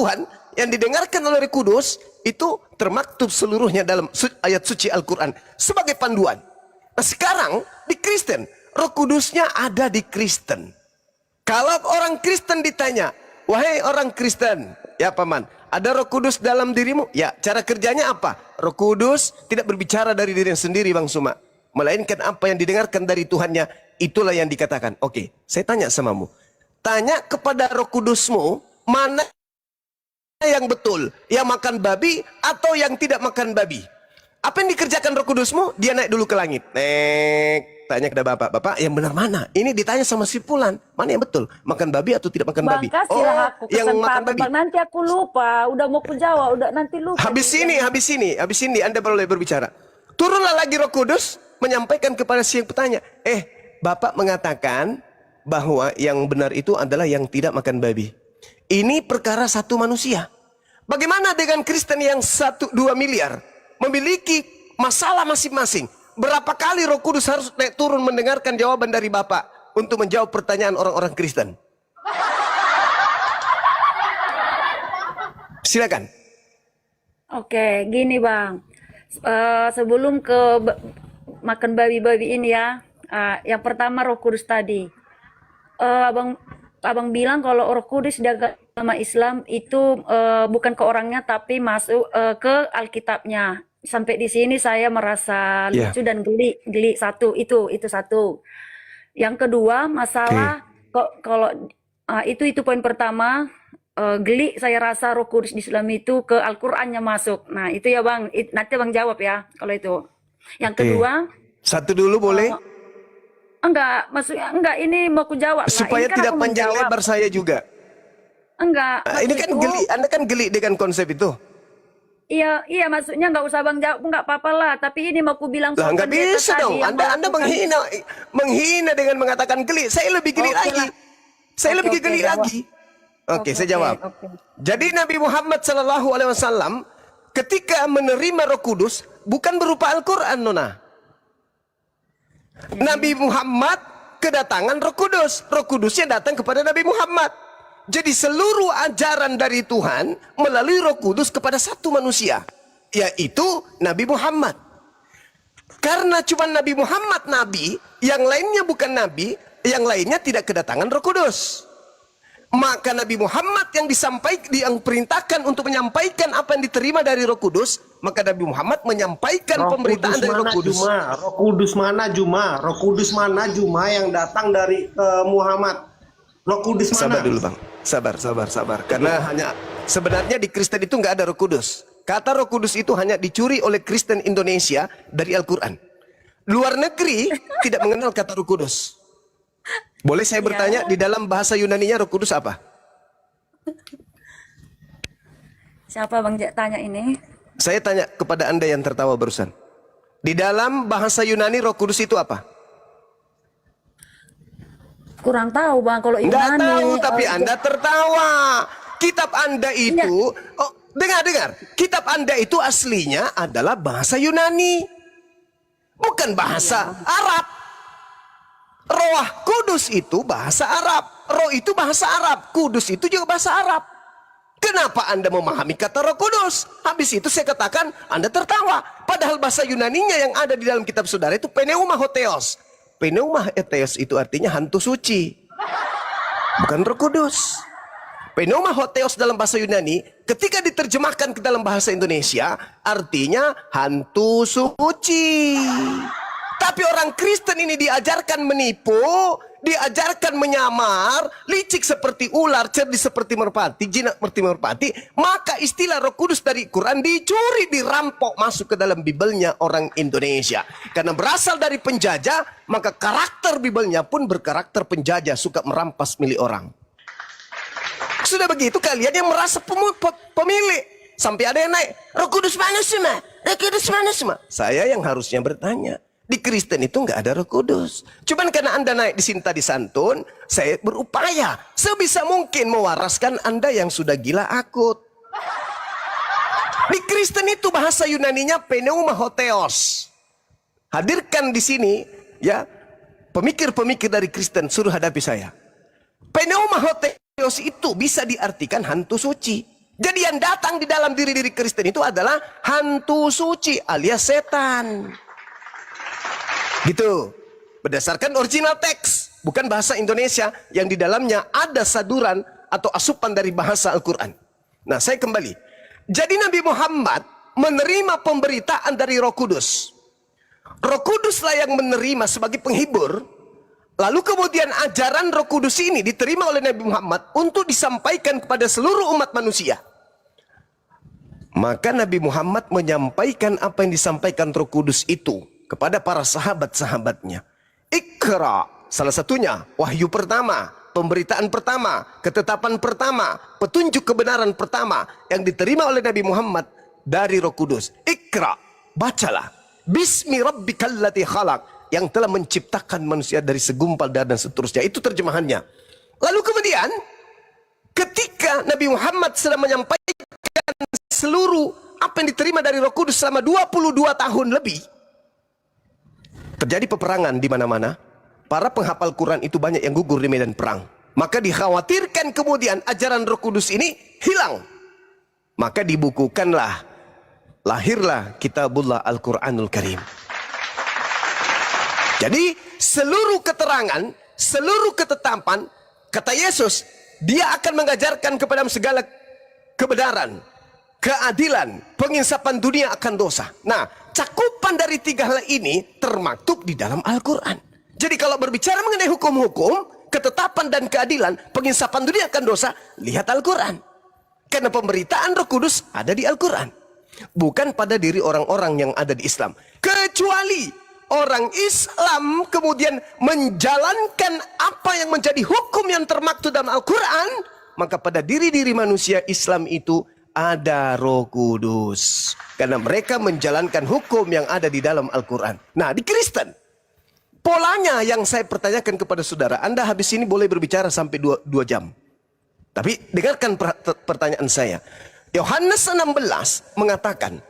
Tuhan yang didengarkan oleh Roh Kudus itu termaktub seluruhnya dalam ayat suci Al-Quran sebagai panduan. Nah sekarang di Kristen, Roh Kudusnya ada di Kristen. Kalau orang Kristen ditanya, wahai orang Kristen, ya paman, ada Roh Kudus dalam dirimu? Ya, cara kerjanya apa? Roh Kudus tidak berbicara dari dirinya sendiri, Bang Suma, melainkan apa yang didengarkan dari Tuhannya, itulah yang dikatakan. Oke, saya tanya samamu, tanya kepada Roh Kudusmu, mana yang betul, yang makan babi atau yang tidak makan babi? Apa yang dikerjakan Roh Kudusmu? Dia naik dulu ke langit. Tanya kepada bapak, bapak yang benar mana? Ini ditanya sama si Fulan, mana yang betul? Makan babi atau tidak makan babi? Bang, kasihlah aku yang makan babi. Bang, nanti aku lupa. Udah mau ku jawab, udah nanti lupa. Habis ini Anda boleh berbicara. Turunlah lagi Roh Kudus menyampaikan kepada si yang bertanya, bapak mengatakan bahwa yang benar itu adalah yang tidak makan babi. Ini perkara satu manusia. Bagaimana dengan Kristen yang 1-2 miliar memiliki masalah masing-masing? Berapa kali Roh Kudus harus naik turun mendengarkan jawaban dari Bapak untuk menjawab pertanyaan orang-orang Kristen? Silakan. Oke, gini Bang. Sebelum makan babi-babi ini ya, yang pertama Roh Kudus tadi. Abang bilang kalau Roh Kudus di agama Islam itu bukan ke orangnya tapi masuk ke Alkitabnya. Sampai di sini saya merasa lucu dan geli satu itu satu. Yang kedua masalah kalau itu poin pertama, geli saya rasa Roh Kudus di Islam itu ke Al-Qur'annya masuk. Nah, itu ya Bang, nanti Bang jawab ya kalau itu. Yang kedua, satu dulu boleh? Maksudnya enggak, ini mau ku jawab supaya kan tidak panjang lebar saya juga. Enggak. Ini kan geli, Anda kan geli dengan konsep itu. Iya, maksudnya nggak usah Bang jawab, nggak apa-apa lah. Tapi ini mau ku bilang lah, nggak bisa dong. Anda menghina dengan mengatakan geli. Saya lebih geli lagi. Saya lebih geli lagi. Oke, saya jawab. Jadi Nabi Muhammad SAW ketika menerima Roh Kudus bukan berupa Al-Quran, Nona. Nabi Muhammad kedatangan Roh Kudus. Roh Kudusnya datang kepada Nabi Muhammad. Jadi seluruh ajaran dari Tuhan melalui Roh Kudus kepada satu manusia, yaitu Nabi Muhammad. Karena cuma Nabi Muhammad nabi, yang lainnya bukan nabi, yang lainnya tidak kedatangan Roh Kudus. Maka Nabi Muhammad yang perintahkan untuk menyampaikan apa yang diterima dari Roh Kudus, maka Nabi Muhammad menyampaikan pemberitaan dari Roh Kudus. Roh Kudus mana Juma? Roh Kudus mana Juma yang datang dari Muhammad? Roh Kudus mana? Sabar dulu Bang. Sabar. Karena sebenarnya di Kristen itu nggak ada Roh Kudus. Kata Roh Kudus itu hanya dicuri oleh Kristen Indonesia dari Al-Quran. Luar negeri tidak mengenal kata Roh Kudus. Boleh saya bertanya, di dalam bahasa Yunaninya Roh Kudus apa? Siapa Bang tanya ini? Saya tanya kepada Anda yang tertawa barusan. Di dalam bahasa Yunani Roh Kudus itu apa? Kurang tahu Bang kalau Yunani. Nggak tahu, tapi Anda tertawa. Kitab Anda itu, dengar. Kitab Anda itu aslinya adalah bahasa Yunani, bukan bahasa Arab. Roh Kudus itu bahasa Arab. Roh itu bahasa Arab. Kudus itu juga bahasa Arab. Kenapa Anda memahami kata Roh Kudus? Habis itu saya katakan Anda tertawa. Padahal bahasa Yunaninya yang ada di dalam kitab saudara itu pneumahotheos. Pneumahotheos itu artinya hantu suci, bukan Roh Kudus. Pneumahotheos dalam bahasa Yunani ketika diterjemahkan ke dalam bahasa Indonesia artinya hantu suci. Tapi orang Kristen ini diajarkan menipu, diajarkan menyamar, licik seperti ular, cerdik seperti merpati, jinak seperti merpati. Maka istilah Roh Kudus dari Quran dicuri, dirampok masuk ke dalam Bibelnya orang Indonesia. Karena berasal dari penjajah, maka karakter Bibelnya pun berkarakter penjajah, suka merampas milik orang. Sudah begitu kalian yang merasa pemilik. Sampai ada yang naik, Roh Kudus mana semua? Roh Kudus mana semua? Saya yang harusnya bertanya. Di Kristen itu nggak ada Roh Kudus. Cuman karena Anda naik di Sinta di Santun, saya berupaya sebisa mungkin mewaraskan Anda yang sudah gila akut. Di Kristen itu bahasa Yunaninya pneumahotheos. Hadirkan di sini ya pemikir-pemikir dari Kristen, suruh hadapi saya. Pneumahotheos itu bisa diartikan hantu suci. Jadi yang datang di dalam diri-diri Kristen itu adalah hantu suci alias setan. Gitu. Berdasarkan original teks, bukan bahasa Indonesia yang di dalamnya ada saduran atau asupan dari bahasa Al-Quran. Nah, saya kembali. Jadi Nabi Muhammad menerima pemberitaan dari Roh Kudus. Roh Kuduslah yang menerima sebagai penghibur. Lalu kemudian ajaran Roh Kudus ini diterima oleh Nabi Muhammad untuk disampaikan kepada seluruh umat manusia. Maka Nabi Muhammad menyampaikan apa yang disampaikan Roh Kudus itu kepada para sahabat-sahabatnya. Iqra, salah satunya wahyu pertama, pemberitaan pertama, ketetapan pertama, petunjuk kebenaran pertama yang diterima oleh Nabi Muhammad dari Roh Kudus. Iqra, bacalah. Bismi rabbikal ladzi khalaq, yang telah menciptakan manusia dari segumpal darah dan seterusnya. Itu terjemahannya. Lalu kemudian ketika Nabi Muhammad sedang menyampaikan seluruh apa yang diterima dari Roh Kudus selama 22 tahun lebih, terjadi peperangan di mana-mana. Para penghafal Quran itu banyak yang gugur di medan perang. Maka dikhawatirkan kemudian ajaran Roh Kudus ini hilang. Maka dibukukanlah, lahirlah Kitabullah Al-Quranul Karim. Jadi seluruh keterangan, seluruh ketetapan, kata Yesus, dia akan mengajarkan kepada segala kebenaran, keadilan, penginsapan dunia akan dosa. Nah, cakupan dari tiga hal ini termaktub di dalam Al-Quran. Jadi kalau berbicara mengenai hukum-hukum, ketetapan dan keadilan, penginsapan dunia akan dosa, lihat Al-Quran. Karena pemberitaan Roh Kudus ada di Al-Quran, bukan pada diri orang-orang yang ada di Islam. Kecuali orang Islam kemudian menjalankan apa yang menjadi hukum yang termaktub dalam Al-Quran, maka pada diri-diri manusia Islam itu ada Roh Kudus. Karena mereka menjalankan hukum yang ada di dalam Al-Quran. Nah, di Kristen, polanya yang saya pertanyakan kepada saudara, Anda habis ini boleh berbicara sampai 2 jam. Tapi dengarkan pertanyaan saya. Yohanes 16 mengatakan,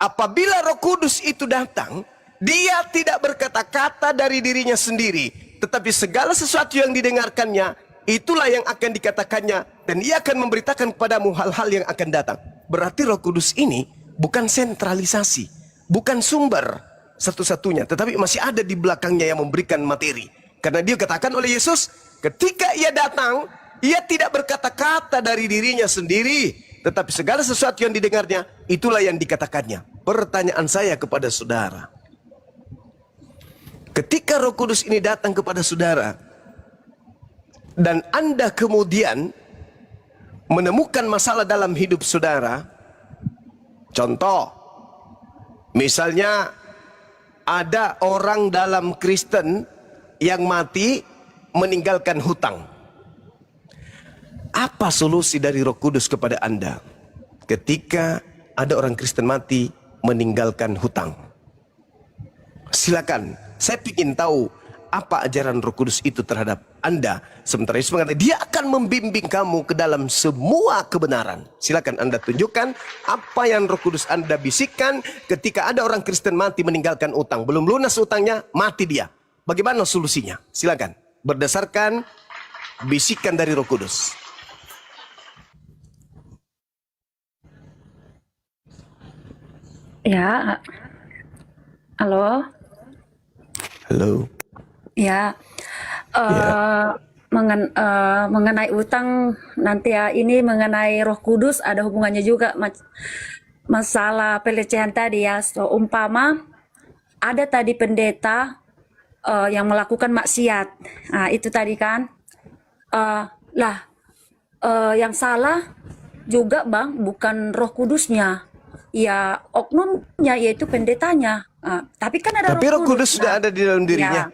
apabila Roh Kudus itu datang, dia tidak berkata-kata dari dirinya sendiri, tetapi segala sesuatu yang didengarkannya, itulah yang akan dikatakannya, dan ia akan memberitakan kepadamu hal-hal yang akan datang. Berarti Roh Kudus ini bukan sentralisasi, bukan sumber satu-satunya, tetapi masih ada di belakangnya yang memberikan materi. Karena dia katakan oleh Yesus, ketika ia datang, ia tidak berkata-kata dari dirinya sendiri, tetapi segala sesuatu yang didengarnya, itulah yang dikatakannya. Pertanyaan saya kepada saudara, ketika Roh Kudus ini datang kepada saudara, dan Anda kemudian menemukan masalah dalam hidup saudara, contoh, misalnya ada orang dalam Kristen yang mati meninggalkan hutang. Apa solusi dari Roh Kudus kepada Anda ketika ada orang Kristen mati meninggalkan hutang? Silakan, saya ingin tahu apa ajaran Roh Kudus itu terhadap Anda. Sementara Yesus mengatakan, dia akan membimbing kamu ke dalam semua kebenaran. Silakan Anda tunjukkan apa yang Roh Kudus Anda bisikkan ketika ada orang Kristen mati meninggalkan utang. Belum lunas utangnya, mati dia. Bagaimana solusinya? Silakan, berdasarkan bisikan dari Roh Kudus. Ya, halo. Halo. Ya, mengenai utang nanti ya, ini mengenai Roh Kudus ada hubungannya juga masalah pelecehan tadi ya. So, umpama ada tadi pendeta yang melakukan maksiat, nah itu tadi kan, yang salah juga bang bukan Roh Kudusnya, ya oknumnya yaitu pendetanya. Tapi kan ada Tapi Roh Kudus sudah Nah, ada di dalam dirinya.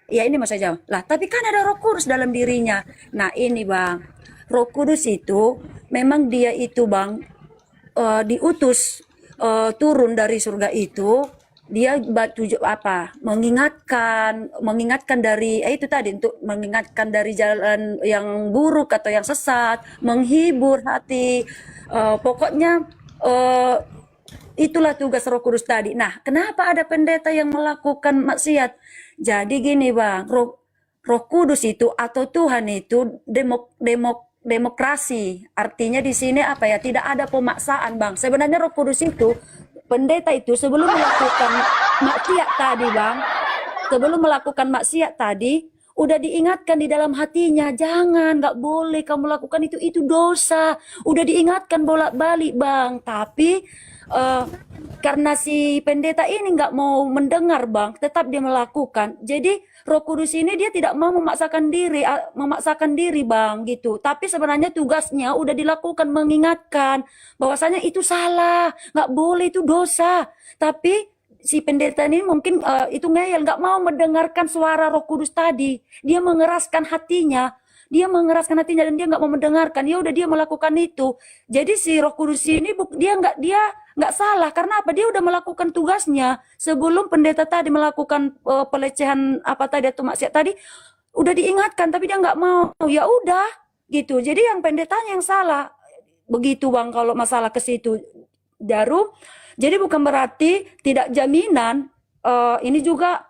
ya ini mas jawab lah. Tapi kan ada Roh Kudus dalam dirinya. Nah ini bang, Roh Kudus itu memang dia itu bang diutus turun dari surga itu. Dia tujuh apa? Mengingatkan dari itu tadi, untuk mengingatkan dari jalan yang buruk atau yang sesat, menghibur hati. Pokoknya itulah tugas Roh Kudus tadi. Nah, kenapa ada pendeta yang melakukan maksiat? Jadi gini bang, Roh Kudus itu atau Tuhan itu demokrasi. Artinya di sini apa ya? Tidak ada pemaksaan, Bang. Sebenarnya Roh Kudus itu, pendeta itu sebelum melakukan maksiat tadi, Bang, sebelum melakukan maksiat tadi, udah diingatkan di dalam hatinya, jangan, nggak boleh kamu lakukan itu dosa. Udah diingatkan bolak-balik, Bang. Tapi karena si pendeta ini nggak mau mendengar, Bang, tetap dia melakukan. Jadi Roh Kudus ini dia tidak mau memaksakan diri, Bang, gitu. Tapi sebenarnya tugasnya udah dilakukan, mengingatkan bahwasanya itu salah, nggak boleh, itu dosa. Tapi si pendeta ini mungkin itu ngeyel, nggak mau mendengarkan suara Roh Kudus tadi. Dia mengeraskan hatinya. Dan dia nggak mau mendengarkan. Ya udah dia melakukan itu. Jadi si Roh Kudus ini dia nggak salah, karena apa? Dia udah melakukan tugasnya sebelum pendeta tadi melakukan pelecehan apa tadi atau maksiat tadi, udah diingatkan tapi dia nggak mau. Ya udah gitu. Jadi yang pendetanya yang salah. Begitu, Bang, kalau masalah ke situ. Jarum. Jadi bukan berarti tidak jaminan, ini juga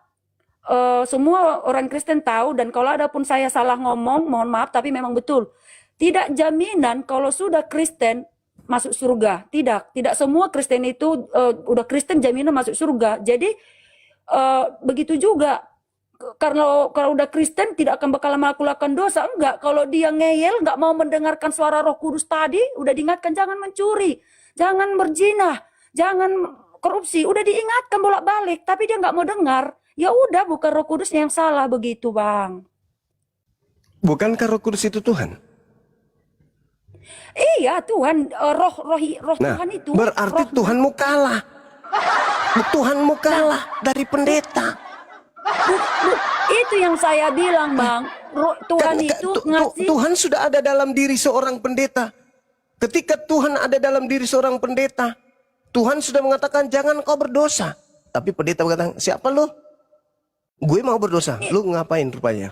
semua orang Kristen tahu, dan kalau ada pun saya salah ngomong, mohon maaf, tapi memang betul. Tidak jaminan kalau sudah Kristen masuk surga. Tidak semua Kristen itu udah Kristen jaminan masuk surga. Jadi begitu juga. Kalau udah Kristen tidak akan bakal melakukan dosa. Enggak, kalau dia ngeyel, nggak mau mendengarkan suara Roh Kudus tadi, udah diingatkan jangan mencuri, jangan berzina, jangan korupsi, udah diingatkan bolak-balik, tapi dia nggak mau dengar. Ya udah, bukan Roh Kudusnya yang salah, begitu, Bang. Bukankah Roh Kudus itu Tuhan? Iya, Tuhan, roh Nah, Tuhan itu. berarti Tuhanmu kalah. Tuhanmu kalah dari pendeta. Itu yang saya bilang, Bang. Tuhan itu ngasih. Tuhan sudah ada dalam diri seorang pendeta. Ketika Tuhan ada dalam diri seorang pendeta, Tuhan sudah mengatakan jangan kau berdosa. Tapi pendeta mengatakan, siapa lu? Gue mau berdosa. Lu ngapain rupanya?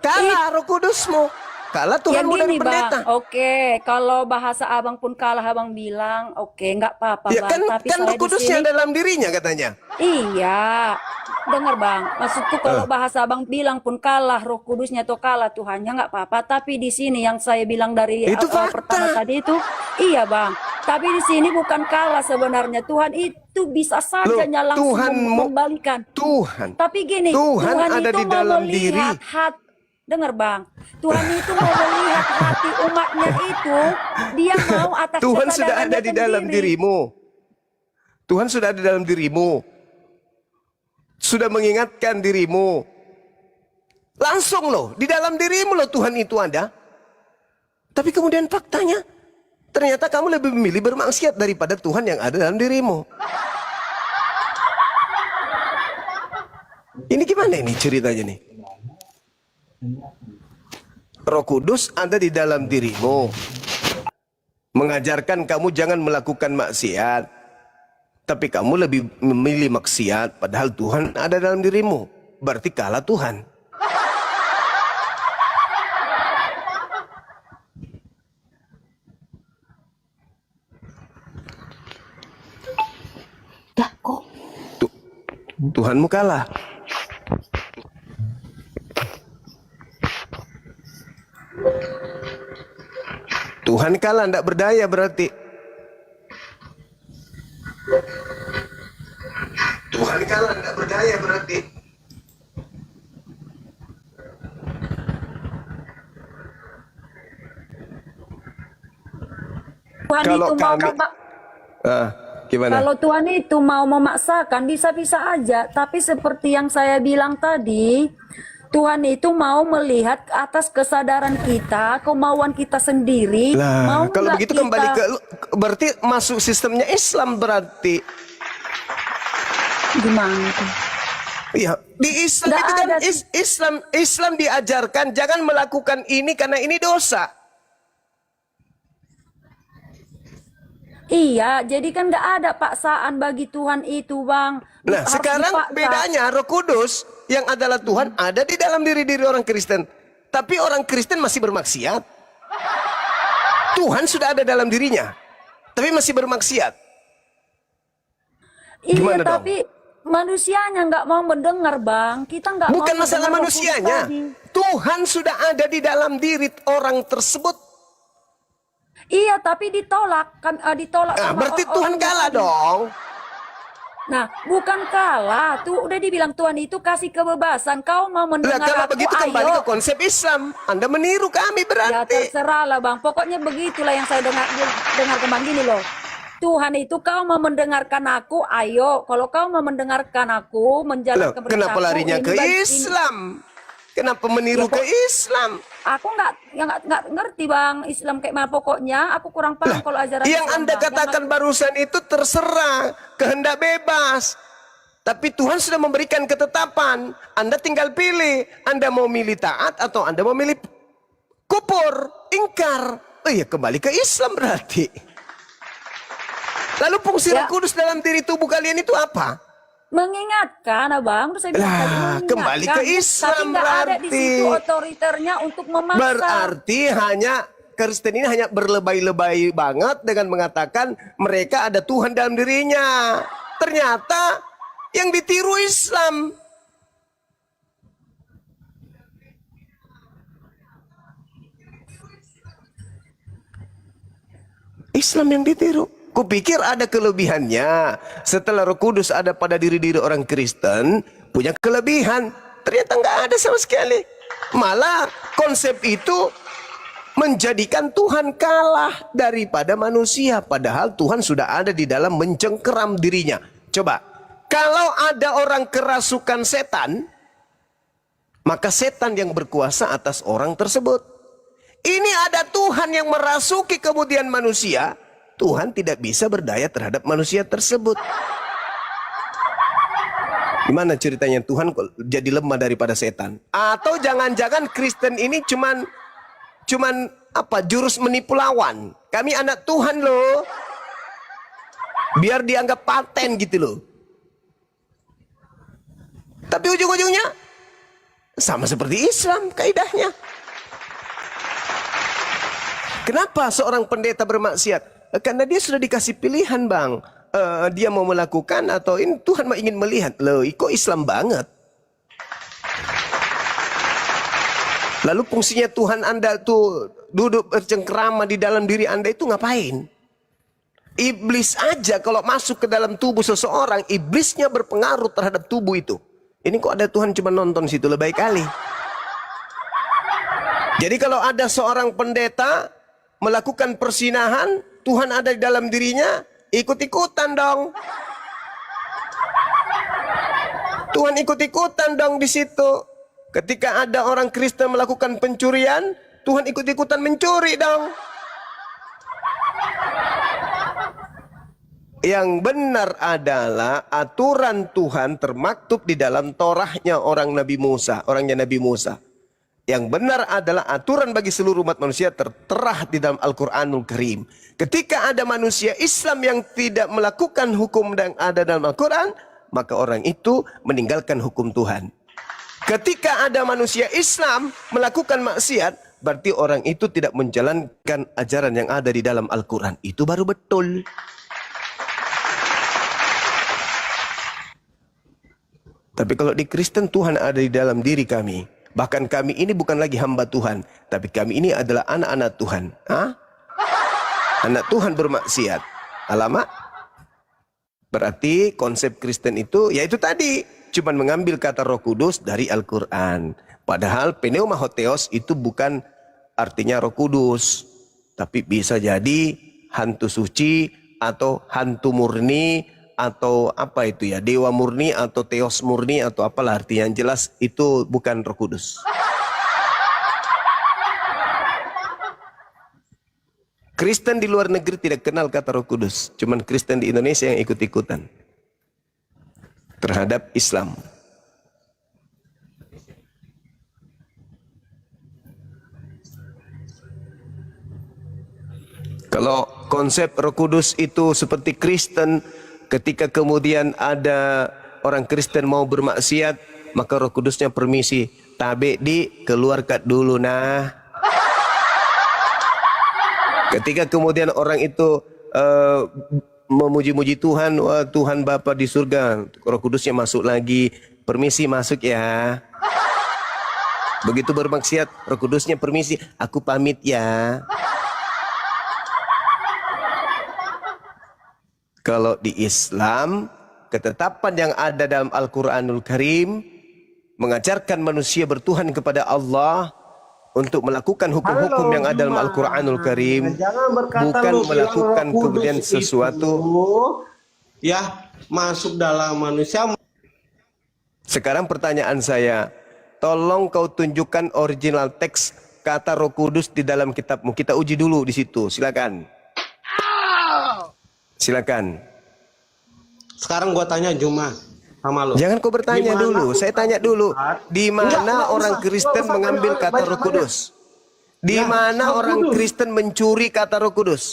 Kalah Roh Kudusmu. Kalah Tuhanmu dan pendeta. Bang. Oke, kalau bahasa Abang pun kalah, Abang bilang, oke, nggak apa-apa, Ya Bang. kan, Tapi kan saya Roh Kudusnya di sini, dalam dirinya katanya. iya, dengar, Bang. Maksudku kalau bahasa Abang bilang pun kalah Roh Kudusnya atau kalah Tuhannya, nggak apa-apa. Tapi di sini yang saya bilang dari Itu pertama fakta. tadi itu, iya, Bang. Tapi di sini bukan kalah sebenarnya. Tuhan itu bisa saja Loh, langsung Tuhanmu- membalikan. Tuhan. Tapi gini, Tuhan Tuhan ada itu di mau dalam melihat hati. Dengar, Bang, Tuhan itu mau melihat hati umatnya itu, dia mau atas Tuhan sudah kesadarannya ada di dalam sendiri. dirimu. Tuhan sudah ada di dalam dirimu. Sudah mengingatkan dirimu. Langsung loh, di dalam dirimu loh Tuhan itu ada. Tapi kemudian faktanya, ternyata kamu lebih memilih bermaksiat daripada Tuhan yang ada dalam dirimu. Ini gimana ini ceritanya nih? Roh Kudus ada di dalam dirimu, mengajarkan kamu jangan melakukan maksiat, tapi kamu lebih memilih maksiat, padahal Tuhan ada dalam dirimu. Berarti kalah Tuhan. Dah kok. Tuhanmu kalah. Tuhan kalah, tidak berdaya berarti. Tuhan kalah, tidak berdaya berarti. Tuhan Kalau itu mau kami- Gimana? Kalau Tuhan itu mau memaksakan, bisa-bisa aja. Tapi seperti yang saya bilang tadi, Tuhan itu mau melihat atas kesadaran kita, kemauan kita sendiri. Mau Lah, kalau nggak begitu kita- kembali ke berarti masuk sistemnya Islam berarti. Gimana tuh? Iya, di Islam Nggak itu kan ada. Islam diajarkan jangan melakukan ini karena ini dosa. Iya, jadi kan nggak ada paksaan bagi Tuhan itu, Bang. Nah, Harus sekarang dipaksa. bedanya Roh Kudus yang adalah Tuhan ada di dalam diri-diri orang Kristen. Tapi orang Kristen masih bermaksiat. Tuhan sudah ada dalam dirinya, tapi masih bermaksiat. Iya, Gimana dong? tapi manusianya nggak mau mendengar, Bang. Kita nggak mau Bukan masalah mendengar Roh Kudus manusianya. tadi. Tuhan sudah ada di dalam diri orang tersebut. Iya, tapi ditolak kan, ditolak Nah, sama berarti Tuhan orang kalah tadi. dong. Nah, bukan kalah. Tuh udah dibilang Tuhan itu kasih kebebasan. Kau mau Lah mendengar kalau aku, begitu kembali ayo. ke konsep Islam. Anda meniru kami Ya berarti. terserah lah, Bang. Pokoknya begitulah yang saya dengar kembang gini loh. Tuhan itu kau mau mendengarkan aku, ayo. Kalau kau mau mendengarkan aku, Loh, menjalankan kenapa perintahku, larinya ini ke ini. Islam? Kenapa meniru Ya, ke Islam? Aku nggak ngerti, Bang, Islam kayak mana. Pokoknya aku kurang paham kalau ajaran Yang Islam, Anda Bang. katakan barusan itu terserah, kehendak bebas. Tapi Tuhan sudah memberikan ketetapan. Anda tinggal pilih. Anda mau milih taat atau Anda mau milih kufur, ingkar. Oh iya, kembali ke Islam berarti. Lalu fungsi Roh Ya. Kudus dalam diri tubuh kalian itu apa? Mengingatkan, Abang. Terus saya bilang tadi, Lah, mengingatkan. kembali ke Islam Tapi nggak ada di berarti. situ otoriternya untuk memaksa. Berarti hanya Kristen ini hanya berlebay-lebay banget dengan mengatakan mereka ada Tuhan dalam dirinya. Ternyata yang ditiru Islam. Islam yang ditiru. Kupikir ada kelebihannya. Setelah Roh Kudus ada pada diri-diri orang Kristen, punya kelebihan. Ternyata nggak ada sama sekali. Malah konsep itu menjadikan Tuhan kalah daripada manusia. Padahal Tuhan sudah ada di dalam mencengkeram dirinya. Coba, kalau ada orang kerasukan setan, maka setan yang berkuasa atas orang tersebut. Ini ada Tuhan yang merasuki kemudian manusia. Tuhan tidak bisa berdaya terhadap manusia tersebut. Gimana ceritanya Tuhan kok jadi lemah daripada setan? Atau jangan-jangan Kristen ini cuman apa, jurus menipu lawan. Kami anak Tuhan loh. Biar dianggap paten gitu loh. Tapi ujung-ujungnya sama seperti Islam kaidahnya. Kenapa seorang pendeta bermaksiat? Karena dia sudah dikasih pilihan, Bang. Dia mau melakukan atau ini Tuhan ingin melihat. Loh, kok Islam banget? Lalu fungsinya Tuhan Anda tuh duduk bercengkrama di dalam diri Anda itu ngapain? Iblis aja kalau masuk ke dalam tubuh seseorang, iblisnya berpengaruh terhadap tubuh itu. Ini kok ada Tuhan cuma nonton situ, lebih kali. Jadi kalau ada seorang pendeta melakukan persinahan, Tuhan ada di dalam dirinya, ikut-ikutan dong. Tuhan ikut-ikutan dong di situ. Ketika ada orang Kristen melakukan pencurian, Tuhan ikut-ikutan mencuri dong. Yang benar adalah aturan Tuhan termaktub di dalam Torahnya orang Nabi Musa, orangnya Nabi Musa. Yang benar adalah aturan bagi seluruh umat manusia tertera di dalam Al-Quranul Karim. Ketika ada manusia Islam yang tidak melakukan hukum yang ada dalam Al-Quran, maka orang itu meninggalkan hukum Tuhan. Ketika ada manusia Islam melakukan maksiat, berarti orang itu tidak menjalankan ajaran yang ada di dalam Al-Quran. Itu baru betul. Tapi kalau di Kristen, Tuhan ada di dalam diri kami. Bahkan kami ini bukan lagi hamba Tuhan, tapi kami ini adalah anak-anak Tuhan. Hah? Anak Tuhan bermaksiat. Alamak. Berarti konsep Kristen itu, yaitu tadi, cuma mengambil kata Roh Kudus dari Al-Quran. Padahal pneumahotheos itu bukan artinya Roh Kudus, tapi bisa jadi hantu suci atau hantu murni, atau apa itu ya, dewa murni atau teos murni atau apalah artinya. Yang jelas itu bukan Roh Kudus. Kristen di luar negeri tidak kenal kata Roh Kudus, cuman Kristen di Indonesia yang ikut-ikutan terhadap Islam. Kalau konsep Roh Kudus itu seperti Kristen, ketika kemudian ada orang Kristen mau bermaksiat, maka Roh Kudusnya permisi, tabe keluarkan dulu nah. Ketika kemudian orang itu memuji-muji Tuhan, wah Tuhan Bapa di surga, Roh Kudusnya masuk lagi, permisi masuk ya. Begitu bermaksiat, Roh Kudusnya permisi, aku pamit ya. Kalau di Islam, ketetapan yang ada dalam Al-Quranul Karim mengajarkan manusia bertuhan kepada Allah untuk melakukan hukum-hukum yang ada dalam Al-Quranul Karim, Jangan berkata bukan lu bilang melakukan Roh Kudus kemudian sesuatu. itu, ya masuk dalam manusia. Sekarang pertanyaan saya, tolong kau tunjukkan original teks kata Roh Kudus di dalam kitabmu. Kita uji dulu di situ, silakan. Silakan. Sekarang gua tanya Juma sama lu. Jangan kau bertanya Di mana dulu, saya tanya dulu. Di mana Enggak orang usah. Kristen Enggak usah mengambil tanya kata Roh banyak-banyak. Kudus? Di Ya, mana Roh orang Kudus. Kristen mencuri kata Roh Kudus?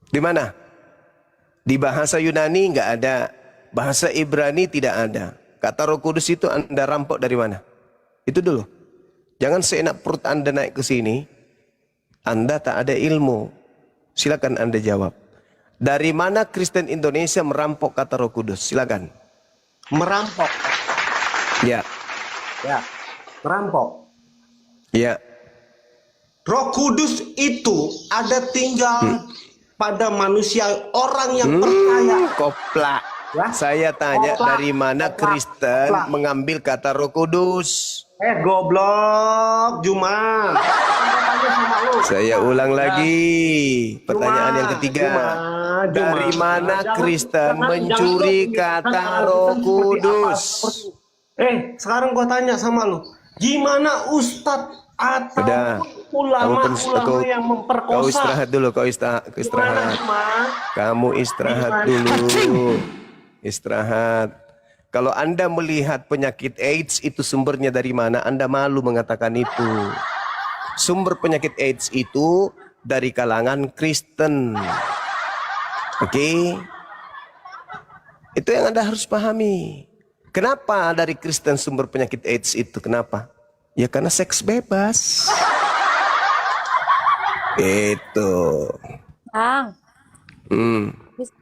Di mana? Di bahasa Yunani nggak ada, bahasa Ibrani tidak ada. Kata Roh Kudus itu Anda rampok dari mana? Itu dulu. Jangan seenak perut Anda naik ke sini. Anda tak ada ilmu. Silakan Anda jawab. Dari mana Kristen Indonesia merampok kata Roh Kudus? Silakan. Merampok. Ya, Ya. Merampok. ya. Roh Kudus itu ada tinggal pada manusia orang yang percaya. Koplak. Ya. Saya tanya Koplak. dari mana Koplak. Kristen Koplak. mengambil kata Roh Kudus? Goblok, Juma. Tanya sama lu. Saya ulang lagi. Pertanyaan yang ketiga. Juma. Dari mana Jangan- Kristen jangan- mencuri jangan- kata jangan- Roh seperti Kudus? Sekarang gua tanya sama lu. Gimana Ustadz atau Udah. ulama-ulama yang Kau memperkosa? istirahat dulu, kau Gimana, istirahat. Juma? Kamu istirahat dulu. Istirahat. Kalau Anda melihat penyakit AIDS itu sumbernya dari mana, Anda malu mengatakan itu. Sumber penyakit AIDS itu dari kalangan Kristen. Oke? Itu yang Anda harus pahami. Kenapa dari Kristen sumber penyakit AIDS itu? Kenapa? Ya karena seks bebas. Itu. Bang, Hmm,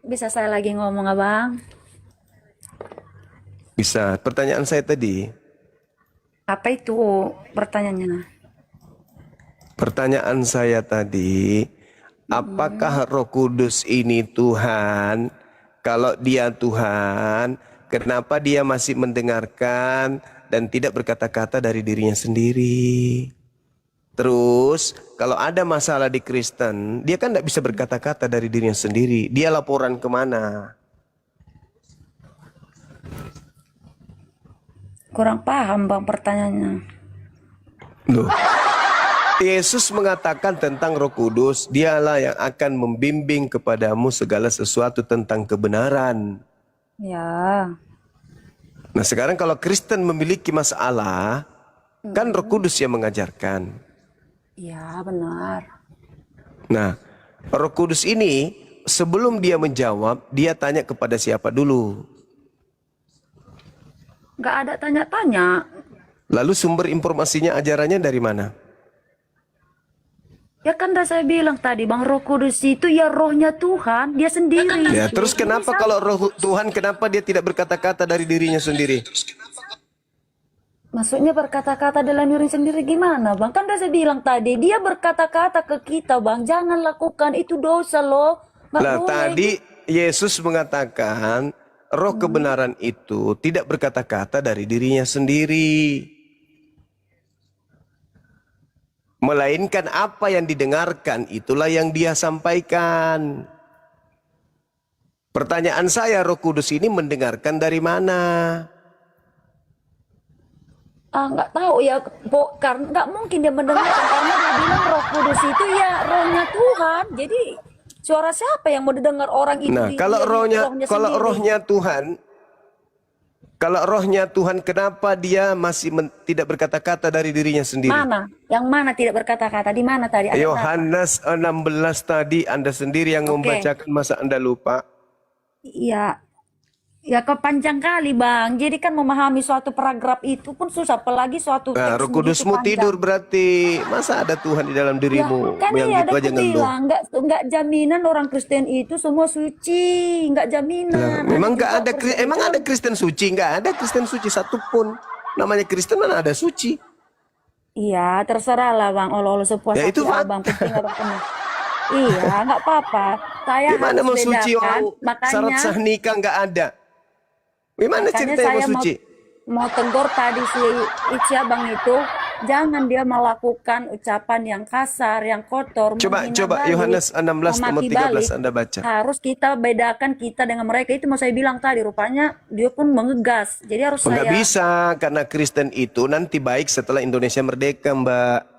bisa saya lagi ngomong, Abang? bisa. Pertanyaan saya tadi. Apa itu pertanyaannya? Pertanyaan saya tadi, apakah Roh Kudus ini Tuhan? Kalau dia Tuhan, kenapa dia masih mendengarkan dan tidak berkata-kata dari dirinya sendiri? Terus, kalau ada masalah di Kristen, dia kan tidak bisa berkata-kata dari dirinya sendiri. Dia laporan kemana? Kurang paham, Bang, pertanyaannya. Loh. Yesus mengatakan tentang Roh Kudus, dialah yang akan membimbing kepadamu segala sesuatu tentang kebenaran. Ya, Nah sekarang kalau Kristen memiliki masalah, kan Roh Kudus yang mengajarkan. ya benar. Nah, Roh Kudus ini sebelum dia menjawab, dia tanya kepada siapa dulu? Nggak ada tanya-tanya. Lalu sumber informasinya ajarannya dari mana? Ya kan dah saya bilang tadi, Bang, Roh Kudus itu ya rohnya Tuhan, dia sendiri. Ya, terus kenapa kalau Roh Tuhan, kenapa dia tidak berkata-kata dari dirinya sendiri? Maksudnya berkata-kata dalam diri sendiri gimana, Bang? Kan dah saya bilang tadi, dia berkata-kata ke kita, Bang, jangan lakukan, itu dosa loh. Nggak Nah, boleh. tadi Yesus mengatakan roh kebenaran itu tidak berkata-kata dari dirinya sendiri. Melainkan apa yang didengarkan itulah yang dia sampaikan. Pertanyaan saya, Roh Kudus ini mendengarkan dari mana? Nggak tahu ya, karena nggak mungkin dia mendengarkan karena dia bilang Roh Kudus itu ya rohnya Tuhan. Jadi suara siapa yang mau didengar orang itu? Nah, kalau sendiri? rohnya Tuhan, kalau rohnya Tuhan, kenapa dia masih tidak berkata-kata dari dirinya sendiri? Mana? Yang mana tidak berkata-kata? Di mana tadi? Ada berapa? Yohanes 16 tadi Anda sendiri yang Oke. membacakan, masa Anda lupa? Iya. Ya kepanjang kali Bang. Jadi kan memahami suatu paragraf itu pun susah, apalagi suatu Nah, teks Roh begitu Kudusmu panjang. tidur berarti. Masa ada Tuhan di dalam Ya dirimu kan yang iya gitu ada aja aku ngeluh? bilang, nggak jaminan orang Kristen itu semua suci, nggak Lah, jaminan. Ada memang nggak juga ada Kristen itu emang ada Kristen suci? Nggak ada Kristen suci satupun. Namanya Kristen mana ada suci? iya terserah lah Bang, Allah sepuas Ya itu hati Abang, fakta. penting orang penuh. Iya, nggak apa-apa. Saya Gimana harus mau suci bedakan, orang syarat sah nikah nggak ada? Gimana makanya ceritanya mau saya suci? mau tegur tadi si Ici Abang itu, jangan dia melakukan ucapan yang kasar, yang kotor, Coba menghina coba balik, Yohanes 16 nomor memaki 13 balik. Anda baca. Harus kita bedakan kita dengan mereka, itu mau saya bilang tadi. Rupanya dia pun mengegas, jadi harus Nggak saya. bisa karena Kristen itu nanti baik setelah Indonesia merdeka, Mbak.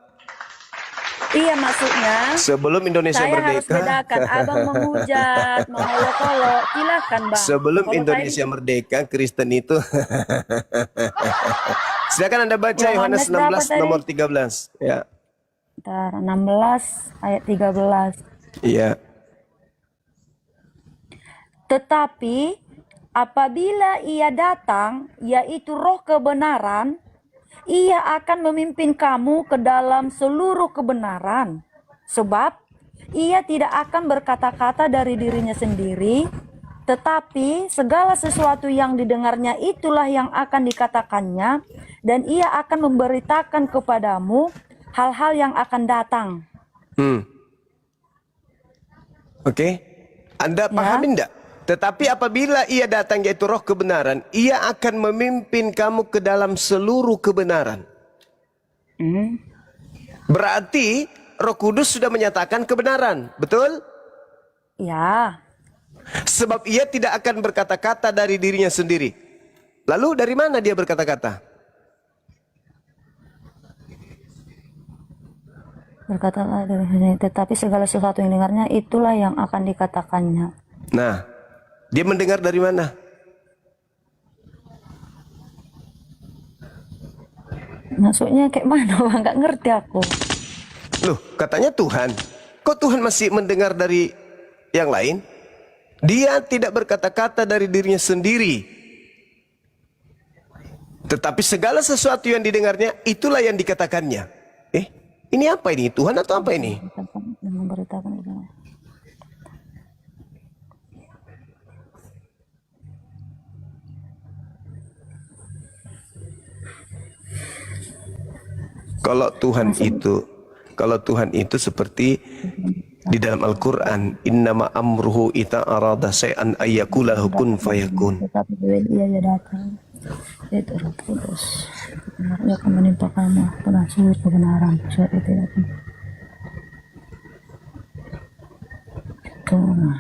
Iya maksudnya. Sebelum Indonesia Saya harus merdeka. bedakan, Abang menghujat, mengolok-olok, silakan Bang. Sebelum Kalau Indonesia tadi merdeka, Kristen itu. Silakan Anda baca Yohanes Yohanes berapa 16 tadi? nomor 13. Ya. Bentar, 16 ayat 13. Iya. Tetapi apabila ia datang, yaitu roh kebenaran, ia akan memimpin kamu ke dalam seluruh kebenaran. Sebab ia tidak akan berkata-kata dari dirinya sendiri, tetapi segala sesuatu yang didengarnya itulah yang akan dikatakannya, dan ia akan memberitakan kepadamu hal-hal yang akan datang. Oke. Anda pahami enggak? Tetapi apabila ia datang yaitu roh kebenaran, ia akan memimpin kamu ke dalam seluruh kebenaran. Berarti Roh Kudus sudah menyatakan kebenaran, betul? Ya, Sebab ia tidak akan berkata-kata dari dirinya sendiri. Lalu dari mana dia berkata-kata? berkata dari sini, tetapi segala sesuatu yang dengarnya itulah yang akan dikatakannya. Nah, dia mendengar dari mana? Maksudnya kayak mana Bang? Nggak ngerti aku. Loh, katanya Tuhan. Kok Tuhan masih mendengar dari yang lain? Dia tidak berkata-kata dari dirinya sendiri. Tetapi segala sesuatu yang didengarnya, itulah yang dikatakannya. Ini apa ini? Tuhan atau apa ini? Dan memberitakan itu. Kalau Tuhan itu seperti di dalam Al-Quran, innama amruhu ita arada say'an ayyakula kun fayakun. Tetapi bila ia datang, yaitu Roh Kudus, ia akan menimpa kamu dengan seluruh kebenaran. Sebab itu akan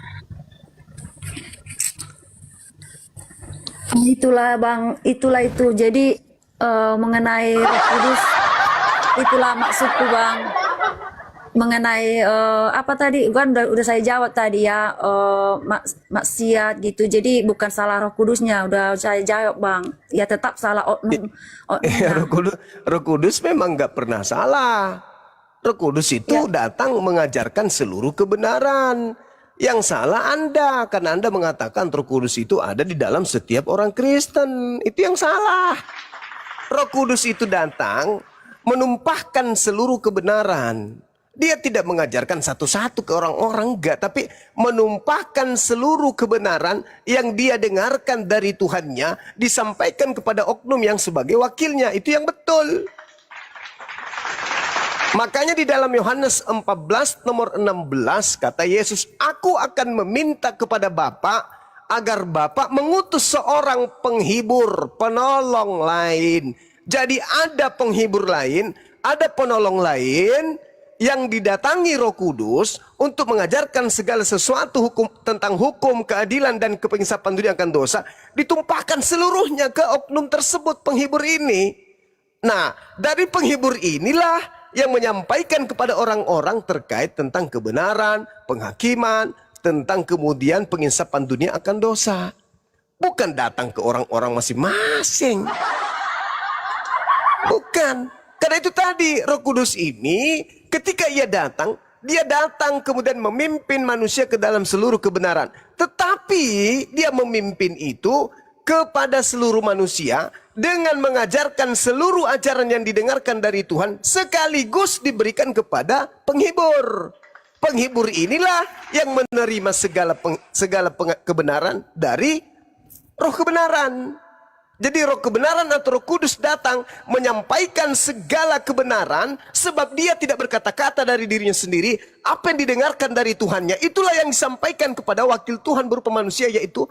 itulah Bang, itulah itu. Jadi mengenai Roh Kudus, itulah maksudku Bang. Mengenai apa tadi kan udah saya jawab tadi ya, maksiat gitu. Jadi bukan salah Roh Kudusnya, udah saya jawab Bang. Ya tetap salah oknum. Roh Kudus memang nggak pernah salah. Roh Kudus itu datang mengajarkan seluruh kebenaran. Yang salah Anda, karena Anda mengatakan Roh Kudus itu ada di dalam setiap orang Kristen. Itu yang salah. Roh Kudus itu datang menumpahkan seluruh kebenaran. Dia tidak mengajarkan satu-satu ke orang-orang, enggak, tapi menumpahkan seluruh kebenaran yang dia dengarkan dari Tuhannya disampaikan kepada oknum yang sebagai wakilnya. Itu yang betul. Makanya di dalam Yohanes 14 nomor 16 kata Yesus, "Aku akan meminta kepada Bapa agar Bapa mengutus seorang penghibur, penolong lain." Jadi ada penghibur lain, ada penolong lain yang didatangi Roh Kudus untuk mengajarkan segala sesuatu tentang hukum, keadilan, dan kepenghisapan dunia akan dosa, ditumpahkan seluruhnya ke oknum tersebut, penghibur ini. Nah, dari penghibur inilah yang menyampaikan kepada orang-orang terkait tentang kebenaran, penghakiman, tentang kemudian penghisapan dunia akan dosa. Bukan datang ke orang-orang masing-masing. Bukan. Karena itu tadi Roh Kudus ini ketika ia datang, Dia datang kemudian memimpin manusia ke dalam seluruh kebenaran. Tetapi dia memimpin itu kepada seluruh manusia dengan mengajarkan seluruh ajaran yang didengarkan dari Tuhan sekaligus diberikan kepada penghibur. Penghibur inilah yang menerima segala kebenaran dari roh kebenaran. Jadi roh kebenaran atau roh kudus datang menyampaikan segala kebenaran sebab dia tidak berkata-kata dari dirinya sendiri. Apa yang didengarkan dari Tuhannya itulah yang disampaikan kepada wakil Tuhan berupa manusia, yaitu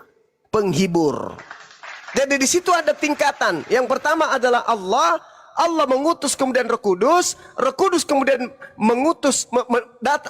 penghibur. Jadi di situ ada tingkatan. Yang pertama adalah Allah mengutus kemudian Roh Kudus kemudian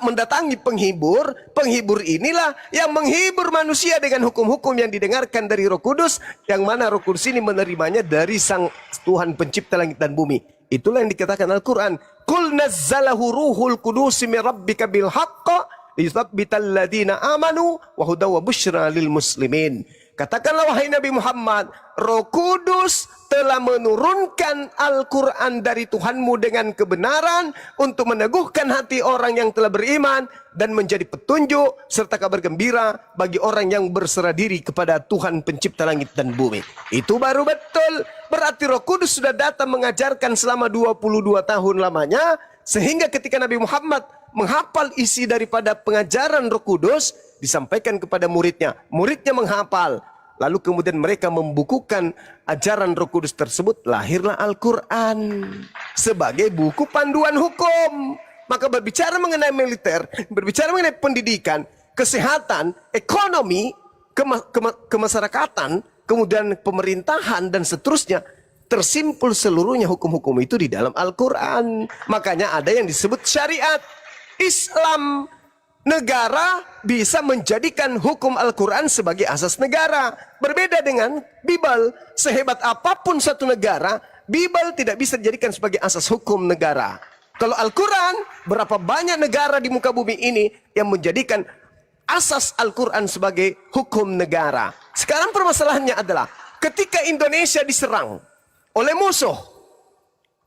mendatangi penghibur. Penghibur inilah yang menghibur manusia dengan hukum-hukum yang didengarkan dari Roh Kudus, yang mana Roh Kudus ini menerimanya dari Sang Tuhan pencipta langit dan bumi. Itulah yang dikatakan Al-Quran. Qul nazzalahu ruhul qudusi min rabbika bil haqqa liyuthabbital ladina amanu wa hudaw wa busyra lil muslimin. Katakanlah wahai Nabi Muhammad, Roh Kudus telah menurunkan Al-Quran dari Tuhanmu dengan kebenaran untuk meneguhkan hati orang yang telah beriman dan menjadi petunjuk serta kabar gembira bagi orang yang berserah diri kepada Tuhan pencipta langit dan bumi. Itu baru betul. Berarti Roh Kudus sudah datang mengajarkan selama 22 tahun lamanya, sehingga ketika Nabi Muhammad menghafal isi daripada pengajaran Roh Kudus disampaikan kepada muridnya. Muridnya menghafal. Lalu kemudian mereka membukukan ajaran Roh Kudus tersebut. Lahirlah Al-Quran sebagai buku panduan hukum. Maka berbicara mengenai militer, berbicara mengenai pendidikan, kesehatan, ekonomi, kemasyarakatan, kemudian pemerintahan dan seterusnya, tersimpul seluruhnya hukum-hukum itu di dalam Al-Quran. Makanya ada yang disebut syariat. Islam, negara bisa menjadikan hukum Al-Quran sebagai asas negara. Berbeda dengan Bible. Sehebat apapun satu negara, Bible tidak bisa dijadikan sebagai asas hukum negara. Kalau Al-Quran, berapa banyak negara di muka bumi ini yang menjadikan asas Al-Quran sebagai hukum negara. Sekarang permasalahannya adalah ketika Indonesia diserang oleh musuh,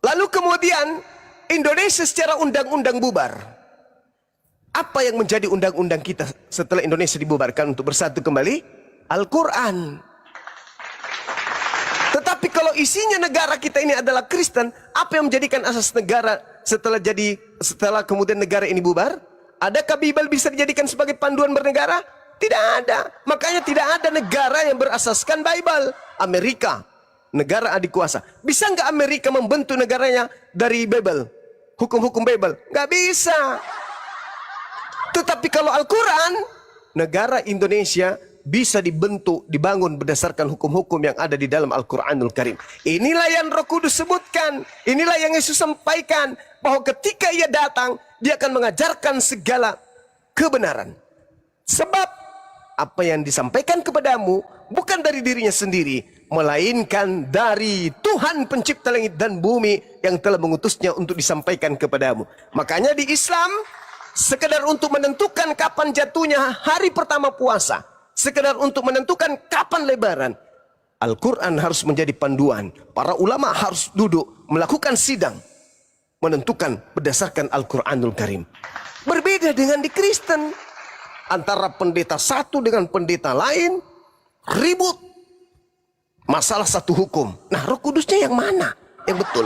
lalu kemudian Indonesia secara undang-undang bubar. Apa yang menjadi undang-undang kita setelah Indonesia dibubarkan untuk bersatu kembali? Al-Quran. Tetapi kalau isinya negara kita ini adalah Kristen, apa yang menjadikan asas negara setelah kemudian negara ini bubar? Adakah Bible bisa dijadikan sebagai panduan bernegara? Tidak ada. Makanya tidak ada negara yang berasaskan Bible. Amerika, negara adik kuasa. Bisa nggak Amerika membentuk negaranya dari Bible? Hukum-hukum Bible? Nggak bisa. Tetapi kalau Al-Quran, negara Indonesia bisa dibangun berdasarkan hukum-hukum yang ada di dalam Al-Quranul Karim. Inilah yang Roh Kudus sebutkan. Inilah yang Yesus sampaikan. Bahwa ketika ia datang, dia akan mengajarkan segala kebenaran. Sebab apa yang disampaikan kepadamu bukan dari dirinya sendiri, melainkan dari Tuhan pencipta langit dan bumi yang telah mengutusnya untuk disampaikan kepadamu. Makanya di Islam, sekedar untuk menentukan kapan jatuhnya hari pertama puasa, sekedar untuk menentukan kapan lebaran, Al-Quran harus menjadi panduan. Para ulama harus duduk melakukan sidang, menentukan berdasarkan Al-Quranul Karim. Berbeda dengan di Kristen, antara pendeta satu dengan pendeta lain ribut masalah satu hukum. Nah, Roh Kudusnya yang mana yang betul?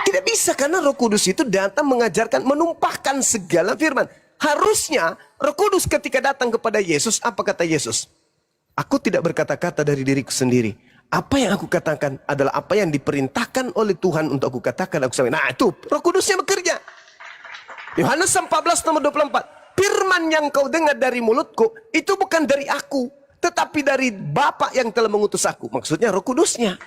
Tidak bisa, karena Roh Kudus itu datang mengajarkan, menumpahkan segala firman. Harusnya Roh Kudus ketika datang kepada Yesus, apa kata Yesus? Aku tidak berkata-kata dari diriku sendiri. Apa yang aku katakan adalah apa yang diperintahkan oleh Tuhan untuk aku katakan. Nah, itu Roh Kudusnya bekerja. Yohanes 14 nomor 24. Firman yang kau dengar dari mulutku itu bukan dari aku, tetapi dari Bapa yang telah mengutus aku. Maksudnya Roh Kudusnya.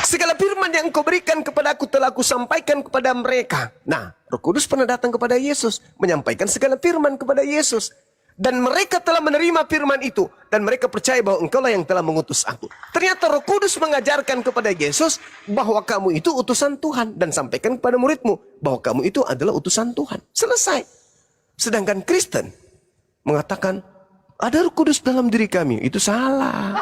Segala firman yang engkau berikan kepada aku telah aku sampaikan kepada mereka. Nah, Roh Kudus pernah datang kepada Yesus, menyampaikan segala firman kepada Yesus. Dan mereka telah menerima firman itu. Dan mereka percaya bahwa engkaulah yang telah mengutus aku. Ternyata Roh Kudus mengajarkan kepada Yesus bahwa kamu itu utusan Tuhan. Dan sampaikan kepada muridmu bahwa kamu itu adalah utusan Tuhan. Selesai. Sedangkan Kristen mengatakan, ada Roh Kudus dalam diri kami. Itu salah.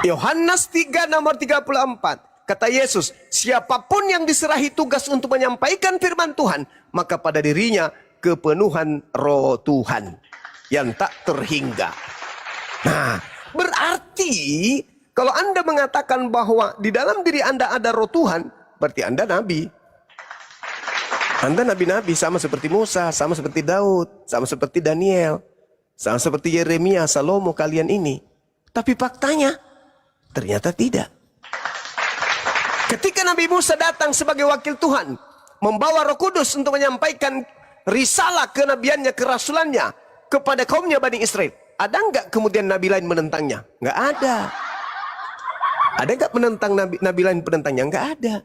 Yohanes 3 nomor 34. kata Yesus, siapapun yang diserahi tugas untuk menyampaikan firman Tuhan, maka pada dirinya kepenuhan roh Tuhan yang tak terhingga. Nah, berarti kalau Anda mengatakan bahwa di dalam diri Anda ada roh Tuhan, berarti Anda nabi. Anda nabi-nabi, sama seperti Musa, sama seperti Daud, sama seperti Daniel, sama seperti Yeremia, Salomo, kalian ini. Tapi faktanya, ternyata tidak. Ketika Nabi Musa datang sebagai wakil Tuhan, membawa Roh Kudus untuk menyampaikan risalah kenabiannya, kerasulannya kepada kaumnya Bani Israel, ada nggak kemudian nabi lain menentangnya? Nggak ada. Ada nggak menentang nabi lain penentangnya? Nggak ada.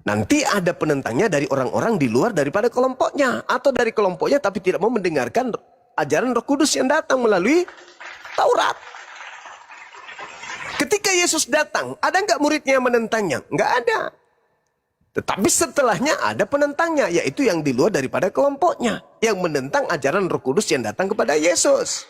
Nanti ada penentangnya dari orang-orang di luar daripada kelompoknya, atau dari kelompoknya tapi tidak mau mendengarkan ajaran Roh Kudus yang datang melalui Taurat. Ketika Yesus datang, ada nggak muridnya yang menentangnya? Nggak ada. Tetapi setelahnya ada penentangnya, yaitu yang di luar daripada kelompoknya, yang menentang ajaran Roh Kudus yang datang kepada Yesus.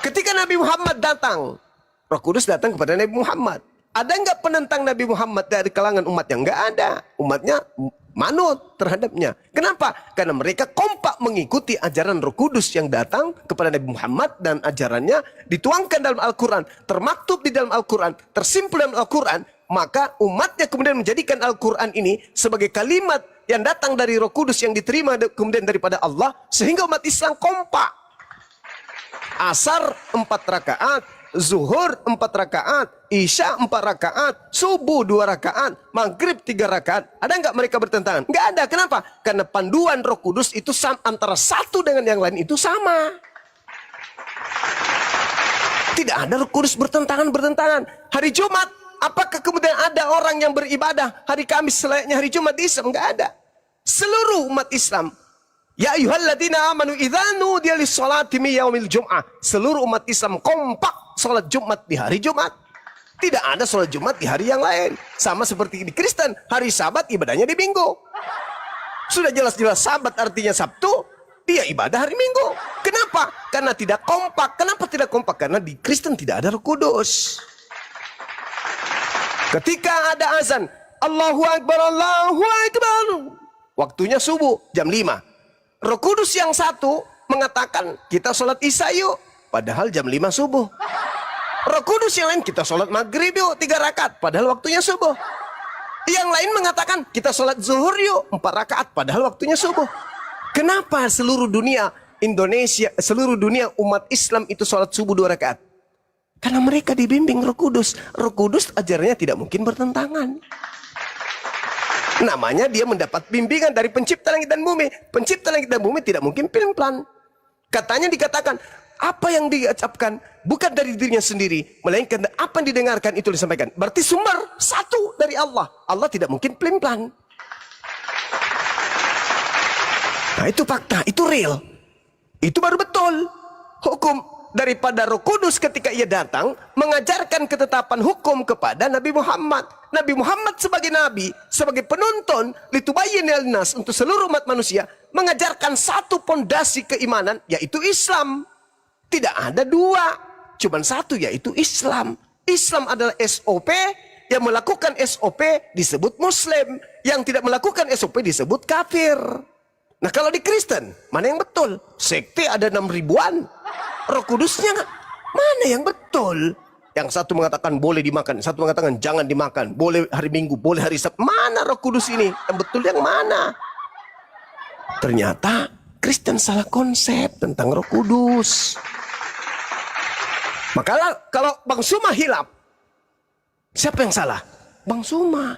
Ketika Nabi Muhammad datang, Roh Kudus datang kepada Nabi Muhammad. Ada nggak penentang Nabi Muhammad dari kalangan umatnya? Nggak ada. Umatnya manut terhadapnya. Kenapa? Karena mereka kompak mengikuti ajaran Roh Kudus yang datang kepada Nabi Muhammad, dan ajarannya dituangkan dalam Al-Quran, termaktub di dalam Al-Quran, tersimpul dalam Al-Quran. Maka umatnya kemudian menjadikan Al-Quran ini sebagai kalimat yang datang dari Roh Kudus yang diterima kemudian daripada Allah, sehingga umat Islam kompak. Asar 4 rakaat, Zuhur 4 rakaat, Isya 4 rakaat, Subuh 2 rakaat, Maghrib 3 rakaat. Ada nggak mereka bertentangan? Nggak ada. Kenapa? Karena panduan Roh Kudus itu antara satu dengan yang lain itu sama. Tidak ada Roh Kudus bertentangan. Hari Jumat, apakah kemudian ada orang yang beribadah hari Kamis selayaknya hari Jumat di Islam? Nggak ada. Seluruh umat Islam, ya ayyuhalladzina amanu idza nudiya lis-sholati min yaumil jum'ah. Seluruh umat Islam kompak sholat Jumat di hari Jumat. Tidak ada sholat Jumat di hari yang lain. Sama seperti di Kristen, hari Sabat ibadahnya di Minggu. Sudah jelas-jelas Sabat artinya Sabtu, dia ibadah hari Minggu. Kenapa? Karena tidak kompak. Kenapa tidak kompak? Karena di Kristen tidak ada Roh Kudus. Ketika ada azan, Allahu Akbar, Allahu Akbar, waktunya subuh jam 5. Roh Kudus yang satu mengatakan kita sholat Isya yuk, padahal jam 5 subuh. Roh Kudus yang lain kita sholat Maghrib yuk 3 rakaat, padahal waktunya subuh. Yang lain mengatakan kita sholat zuhur yuk 4 rakaat, padahal waktunya subuh. Kenapa seluruh dunia Indonesia, seluruh dunia umat Islam itu sholat subuh 2 rakaat? Karena mereka dibimbing Roh Kudus. Roh Kudus ajarannya tidak mungkin bertentangan. Namanya dia mendapat bimbingan dari pencipta langit dan bumi. Pencipta langit dan bumi tidak mungkin pelin-pelan. Katanya dikatakan, apa yang diucapkan bukan dari dirinya sendiri, melainkan apa yang didengarkan itu disampaikan. Berarti sumber satu dari Allah. Allah tidak mungkin pelin-pelan. Nah itu fakta, itu real. Itu baru betul. Hukum daripada Roh Kudus ketika ia datang mengajarkan ketetapan hukum kepada Nabi Muhammad. Nabi Muhammad sebagai nabi, sebagai penuntun litubayyinal nas untuk seluruh umat manusia, mengajarkan satu pondasi keimanan, yaitu Islam. Tidak ada dua, cuman satu, yaitu Islam. Islam adalah SOP, yang melakukan SOP disebut Muslim, yang tidak melakukan SOP disebut kafir. Nah kalau di Kristen, mana yang betul? Sekte ada 6 ribuan. Roh Kudusnya mana yang betul? Yang satu mengatakan boleh dimakan, satu mengatakan jangan dimakan, boleh hari Minggu, boleh hari Sabtu. Mana Roh Kudus ini? Yang betul yang mana? Ternyata Kristen salah konsep tentang Roh Kudus. Maka kalau Bang Suma hilap, siapa yang salah? Bang Suma.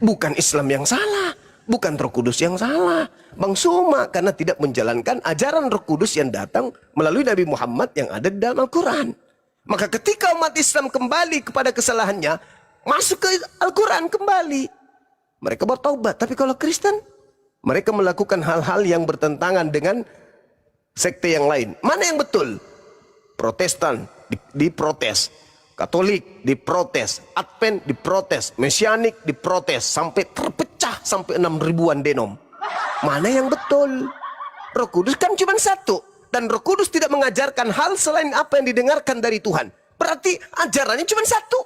Bukan Islam yang salah, bukan Roh Kudus yang salah. Bang Suma karena tidak menjalankan ajaran Roh Kudus yang datang melalui Nabi Muhammad yang ada di dalam Al-Quran. Maka ketika umat Islam kembali kepada kesalahannya, masuk ke Al-Quran kembali, mereka bertaubat. Tapi kalau Kristen, mereka melakukan hal-hal yang bertentangan dengan sekte yang lain. Mana yang betul? Protestan diprotes, Katolik diprotes, Advent diprotes, Mesianik diprotes, sampai terpecah sampai 6 ribuan denom. Mana yang betul? Roh Kudus kan cuma satu, dan Roh Kudus tidak mengajarkan hal selain apa yang didengarkan dari Tuhan. Berarti ajarannya cuma satu.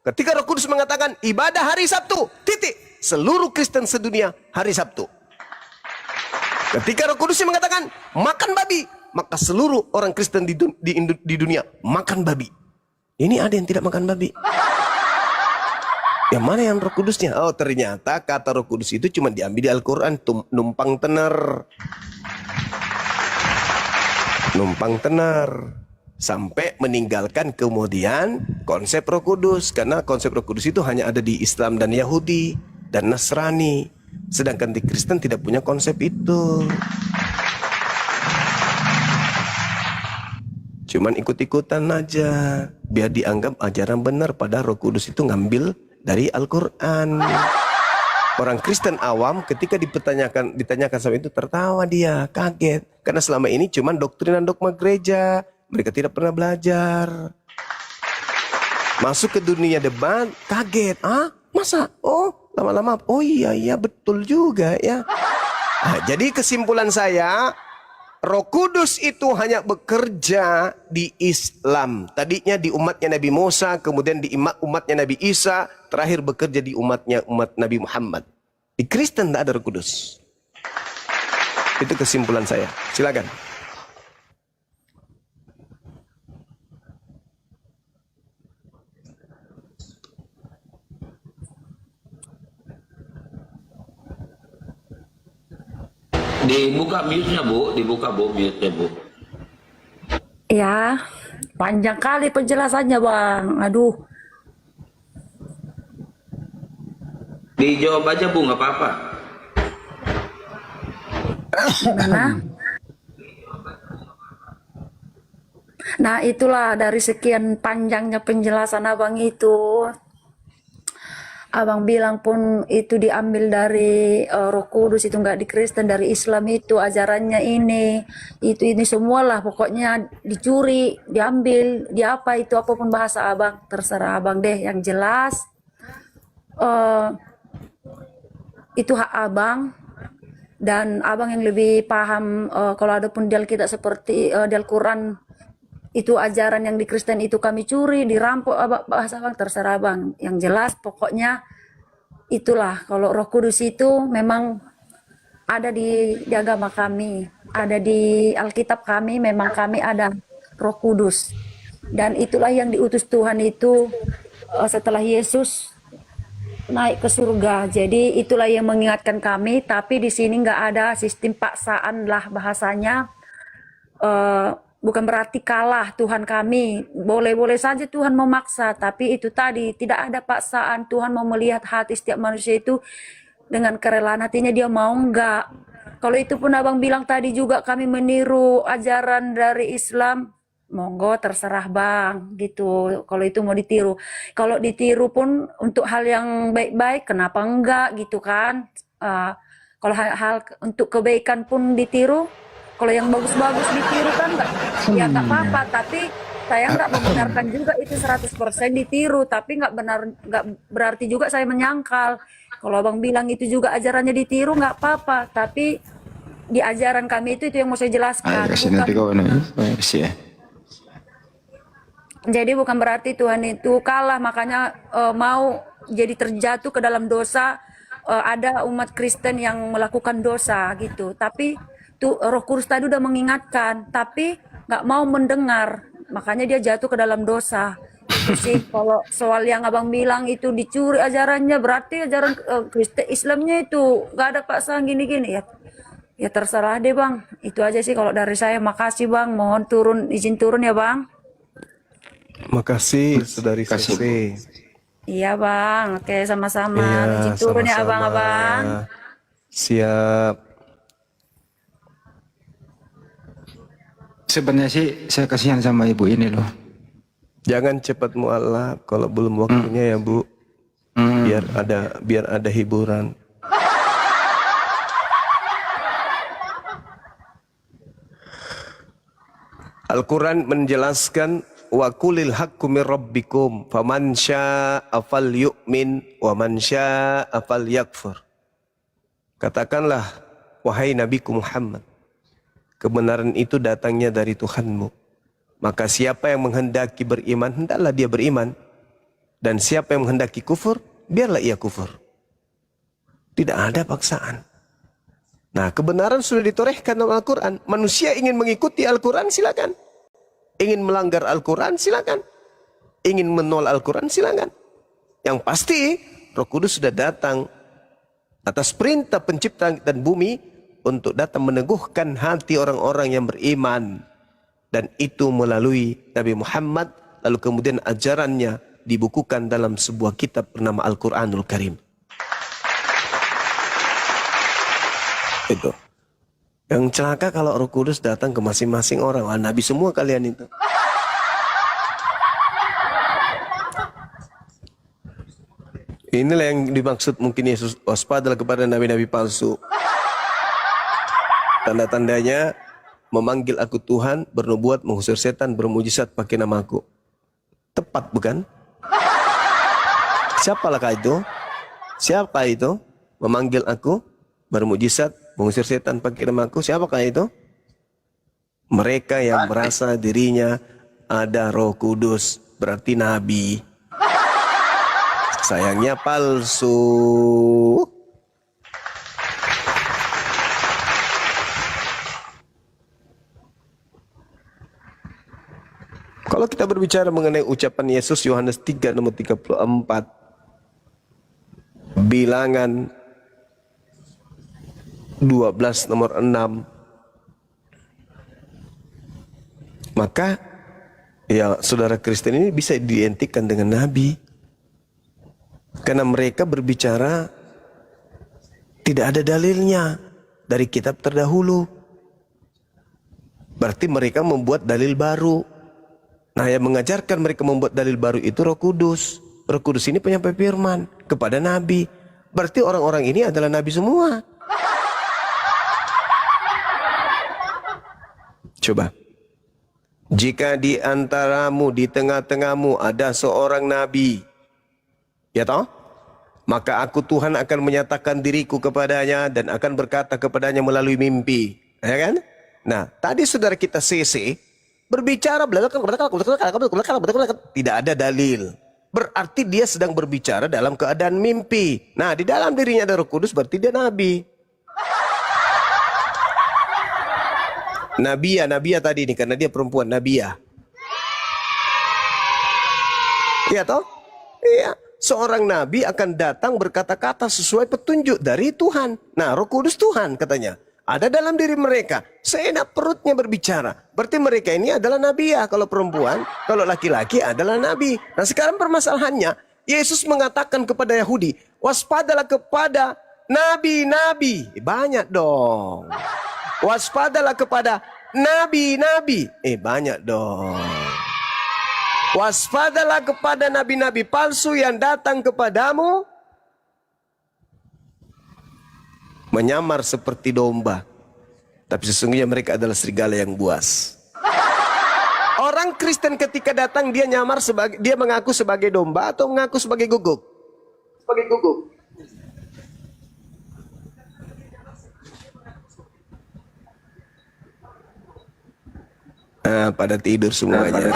Ketika Roh Kudus mengatakan ibadah hari Sabtu, titik. Seluruh Kristen sedunia hari Sabtu. Ketika Roh Kudus mengatakan makan babi, maka seluruh orang Kristen di dunia makan babi. Ini ada yang tidak makan babi. Yang mana yang Roh Kudusnya? Oh, ternyata kata Roh Kudus itu cuma diambil di Al-Quran, numpang tenar. Numpang tenar. Sampai meninggalkan kemudian konsep Roh Kudus. Karena konsep Roh Kudus itu hanya ada di Islam dan Yahudi dan Nasrani. Sedangkan di Kristen tidak punya konsep itu. Cuman ikut-ikutan aja. Biar dianggap ajaran benar. Padahal Roh Kudus itu ngambil dari Al-Quran. Orang Kristen awam ketika ditanyakan sama itu tertawa dia, kaget. Karena selama ini cuman doktrinan dogma gereja. Mereka tidak pernah belajar. Masuk ke dunia debat, kaget. Ah, masa? Oh, lama-lama. Oh iya, betul juga ya. Nah, jadi kesimpulan saya, Roh Kudus itu hanya bekerja di Islam. Tadinya di umatnya Nabi Musa, kemudian di umatnya Nabi Isa, terakhir bekerja di umat Nabi Muhammad. Di Kristen tidak ada Roh Kudus. Itu kesimpulan saya. Silakan. Dibuka mute-nya, Bu. Dibuka, Bu, mute-nya, Bu. Ya, panjang kali penjelasannya, Bang. Aduh. Dijawab aja, Bu, nggak apa-apa. Gimana? Nah, itulah dari sekian panjangnya penjelasan Abang itu. Abang bilang pun itu diambil dari Roh Kudus, itu nggak di Kristen, dari Islam itu ajarannya ini semualah pokoknya dicuri, diambil, di apa itu, apapun bahasa Abang, terserah Abang deh. Yang jelas itu hak Abang, dan Abang yang lebih paham. Kalau ada pun di Alkitab seperti di Al-Quran itu ajaran yang di Kristen itu kami curi, dirampok, bahasa Abang terserah Abang. Yang jelas pokoknya itulah, kalau Roh Kudus itu memang ada di agama kami, ada di Alkitab kami, memang kami ada Roh Kudus. Dan itulah yang diutus Tuhan itu setelah Yesus naik ke surga. Jadi itulah yang mengingatkan kami, tapi di sini nggak ada sistem paksaan lah bahasanya. Bukan berarti kalah Tuhan kami. Boleh-boleh saja Tuhan memaksa, tapi itu tadi tidak ada paksaan. Tuhan mau melihat hati setiap manusia itu dengan kerelaan hatinya, dia mau enggak. Kalau itu pun Abang bilang tadi juga kami meniru ajaran dari Islam, monggo terserah Bang gitu. Kalau itu mau ditiru. Kalau ditiru pun untuk hal yang baik-baik, kenapa enggak gitu kan. Kalau hal untuk kebaikan pun ditiru, kalau yang bagus-bagus ditiru kan enggak, ya enggak apa-apa. Tapi saya enggak membenarkan juga itu 100% ditiru, tapi enggak berarti juga saya menyangkal. Kalau Abang bilang itu juga ajarannya ditiru, enggak apa-apa. Tapi di ajaran kami itu yang mau saya jelaskan. Jadi bukan berarti Tuhan itu kalah, makanya mau jadi terjatuh ke dalam dosa. Ada umat Kristen yang melakukan dosa gitu, tapi tuh Roh Kudus tadi udah mengingatkan, tapi nggak mau mendengar, makanya dia jatuh ke dalam dosa. Itu sih. Kalau soal yang Abang bilang itu dicuri ajarannya, berarti ajaran Kristen Islamnya itu nggak ada paksaan gini-gini ya. Ya terserah deh Bang. Itu aja sih kalau dari saya. Makasih Bang. Mohon izin turun ya Bang. Makasih Saudari Sesi. Iya Bang. Oke, sama-sama. Iya, Izin turun ya sama-sama. Abang-abang. Siap. Sebenarnya sih saya kasihan sama ibu ini loh. Jangan cepat mualaf kalau belum waktunya ya Bu. Biar ada hiburan. Al-Quran menjelaskan wa qulil haqqu mir rabbikum faman syaa'a falyu'min wa man syaa'a falyakfur. Katakanlah wahai Nabiku Muhammad, kebenaran itu datangnya dari Tuhanmu. Maka siapa yang menghendaki beriman, hendaklah dia beriman. Dan siapa yang menghendaki kufur, biarlah ia kufur. Tidak ada paksaan. Nah, kebenaran sudah ditorehkan dalam Al-Quran. Manusia ingin mengikuti Al-Quran, silakan. Ingin melanggar Al-Quran, silakan. Ingin menolak Al-Quran, silakan. Yang pasti, Roh Kudus sudah datang atas perintah pencipta langit dan bumi untuk datang meneguhkan hati orang-orang yang beriman. Dan itu melalui Nabi Muhammad, lalu kemudian ajarannya dibukukan dalam sebuah kitab bernama Al-Quranul Karim. Itu. Yang celaka kalau Roh Kudus datang ke masing-masing orang. Wah, Nabi semua kalian itu. Inilah yang dimaksud mungkin Yesus, waspadalah kepada nabi-nabi palsu. Tanda-tandanya memanggil aku Tuhan, bernubuat, mengusir setan, bermujizat pakai namaku. Tepat bukan? Siapakah itu? Siapa itu? Memanggil aku, bermujizat, mengusir setan pakai namaku. Siapakah itu? Mereka yang merasa dirinya ada Roh Kudus, berarti nabi. Sayangnya palsu. Kalau kita berbicara mengenai ucapan Yesus Yohanes 3 nomor 34. Bilangan 12 nomor 6. Maka ya saudara Kristen ini bisa diidentikan dengan nabi. Karena mereka berbicara tidak ada dalilnya dari kitab terdahulu. Berarti mereka membuat dalil baru. Nah, yang mengajarkan mereka membuat dalil baru itu Roh Kudus. Roh Kudus ini penyampai firman kepada nabi. Berarti orang-orang ini adalah nabi semua. Coba. Jika di antaramu, di tengah-tengahmu ada seorang nabi, ya toh? Maka aku Tuhan akan menyatakan diriku kepadanya dan akan berkata kepadanya melalui mimpi. Ya kan? Nah, tadi saudara kita CC berbicara tidak ada dalil. Berarti dia sedang berbicara dalam keadaan mimpi. Nah, di dalam dirinya ada Roh Kudus, berarti dia nabi. Nabiya tadi ini karena dia perempuan nabiya. Iya toh? Iya. Seorang nabi akan datang berkata-kata sesuai petunjuk dari Tuhan. Nah, Roh Kudus Tuhan katanya ada dalam diri mereka. Seenak perutnya berbicara. Berarti mereka ini adalah nabiya. Kalau perempuan, kalau laki-laki adalah nabi. Nah, sekarang permasalahannya, Yesus mengatakan kepada Yahudi, waspadalah kepada nabi-nabi. Banyak dong. Waspadalah kepada nabi-nabi. Banyak dong. Waspadalah kepada nabi-nabi palsu yang datang kepadamu menyamar seperti domba, tapi sesungguhnya mereka adalah serigala yang buas. Orang Kristen ketika datang dia nyamar sebagai, dia mengaku sebagai domba atau mengaku sebagai guguk? Sebagai guguk. Pada tidur semuanya.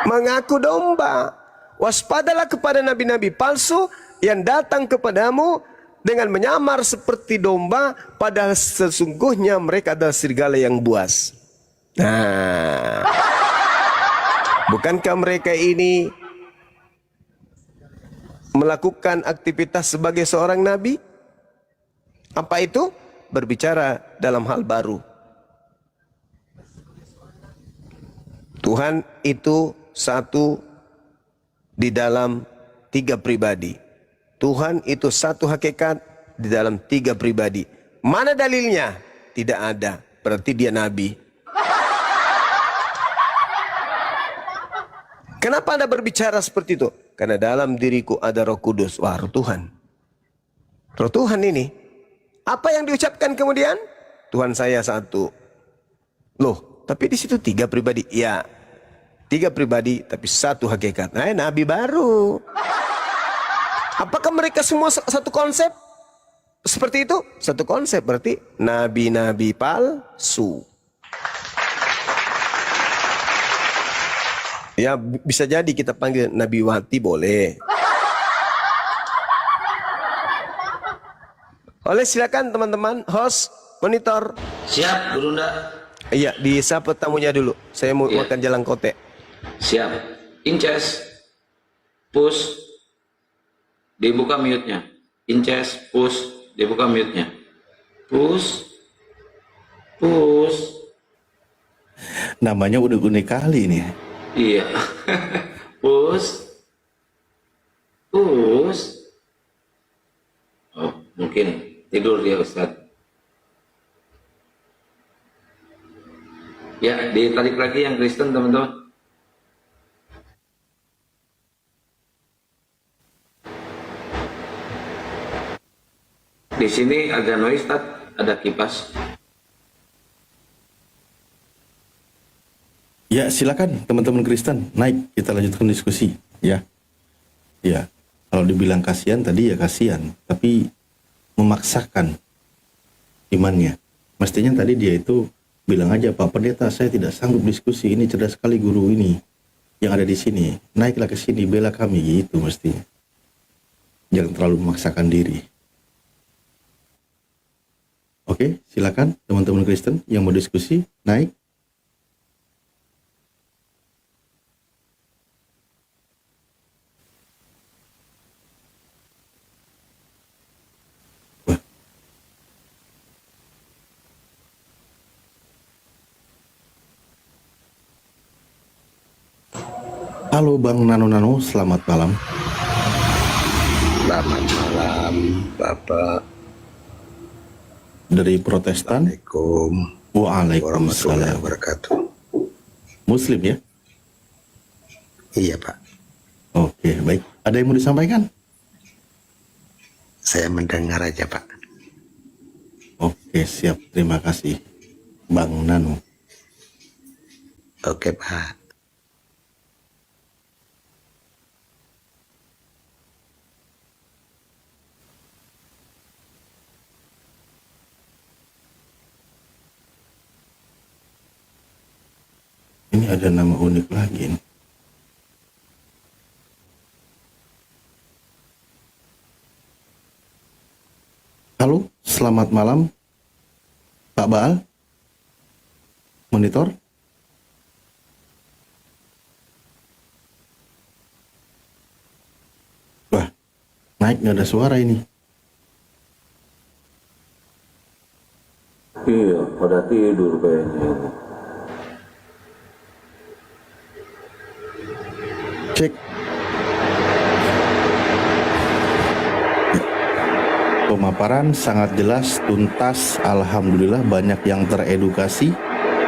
Mengaku domba. Waspadalah kepada nabi-nabi palsu yang datang kepadamu dengan menyamar seperti domba, padahal sesungguhnya mereka adalah serigala yang buas. Nah, bukankah mereka ini melakukan aktivitas sebagai seorang nabi? Apa itu? Berbicara dalam hal baru. Tuhan itu satu di dalam tiga pribadi. Tuhan itu satu hakikat di dalam tiga pribadi. Mana dalilnya? Tidak ada. Berarti dia nabi. Kenapa Anda berbicara seperti itu? Karena dalam diriku ada Roh Kudus. Wah, Roh Tuhan. Roh Tuhan ini. Apa yang diucapkan kemudian? Tuhan saya satu. Loh, tapi di situ tiga pribadi. Ya, tiga pribadi tapi satu hakikat. Nah, nabi baru. Apakah mereka semua satu konsep? Seperti itu? Satu konsep berarti nabi-nabi palsu. Ya bisa jadi kita panggil Nabi Wati boleh. Oleh silakan teman-teman, host, monitor. Siap, Guru Nda. Iya, disapa tamunya dulu. Saya mau Iya. makan jalan kote. Siap. Inces. Push. Dibuka mute-nya. Inces, push. Dibuka mute-nya. Push. Push. Namanya udah unik kali nih. Iya. Push. Push. Oh, mungkin tidur dia Ustaz. Ya, ditarik lagi yang Kristen teman-teman. Di sini ada noise, Ustaz. Ada kipas. Ya silakan teman-teman Kristen naik, kita lanjutkan diskusi ya. Ya, kalau dibilang kasihan tadi ya kasihan, tapi memaksakan imannya. Mestinya tadi dia itu bilang aja, Pak Pendeta saya tidak sanggup diskusi, ini cerdas sekali guru ini yang ada di sini, naiklah ke sini bela kami, gitu mestinya. Jangan terlalu memaksakan diri. Oke, silakan teman-teman Kristen yang mau diskusi naik. Halo Bang Nano, selamat malam. Selamat malam, Bapak. Dari Protestan. Assalamualaikum warahmatullahi Waalaikumsalam. wabarakatuh. Muslim ya? Iya, Pak. Oke, baik. Ada yang mau disampaikan? Saya mendengar aja, Pak. Oke, siap. Terima kasih, Bang Nano. Oke, Pak. Ini ada nama unik lagi nih. Halo, selamat malam, Pak Baal. Monitor. Wah, naik nggak ada suara ini. Iya, pada tidur kayaknya. Cek. Pemaparan sangat jelas, tuntas, alhamdulillah banyak yang teredukasi.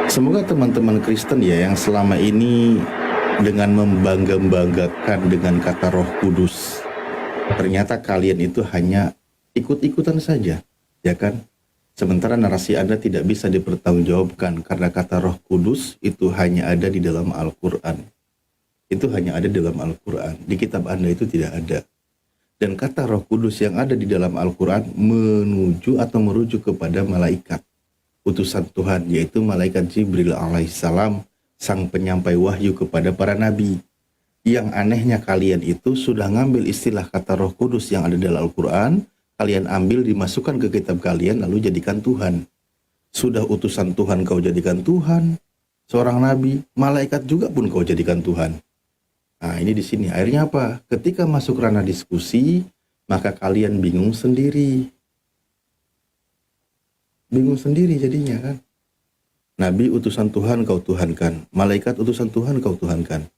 Semoga teman-teman Kristen ya yang selama ini dengan membangga-banggakan dengan kata Roh Kudus, ternyata kalian itu hanya ikut-ikutan saja, ya kan? Sementara narasi Anda tidak bisa dipertanggungjawabkan karena kata Roh Kudus itu hanya ada di dalam Al-Quran. Itu hanya ada dalam Al-Quran. Di kitab Anda itu tidak ada. Dan kata Roh Kudus yang ada di dalam Al-Quran menuju atau merujuk kepada malaikat utusan Tuhan, yaitu malaikat Jibril alaihissalam, sang penyampai wahyu kepada para nabi. Yang anehnya kalian itu sudah ngambil istilah kata Roh Kudus yang ada dalam Al-Quran, kalian ambil dimasukkan ke kitab kalian lalu jadikan Tuhan. Sudah utusan Tuhan kau jadikan Tuhan, seorang nabi, malaikat juga pun kau jadikan Tuhan. Nah, ini di sini akhirnya apa? Ketika masuk ranah diskusi, maka kalian bingung sendiri. Bingung sendiri jadinya kan. Nabi utusan Tuhan kau tuhankan, malaikat utusan Tuhan kau tuhankan.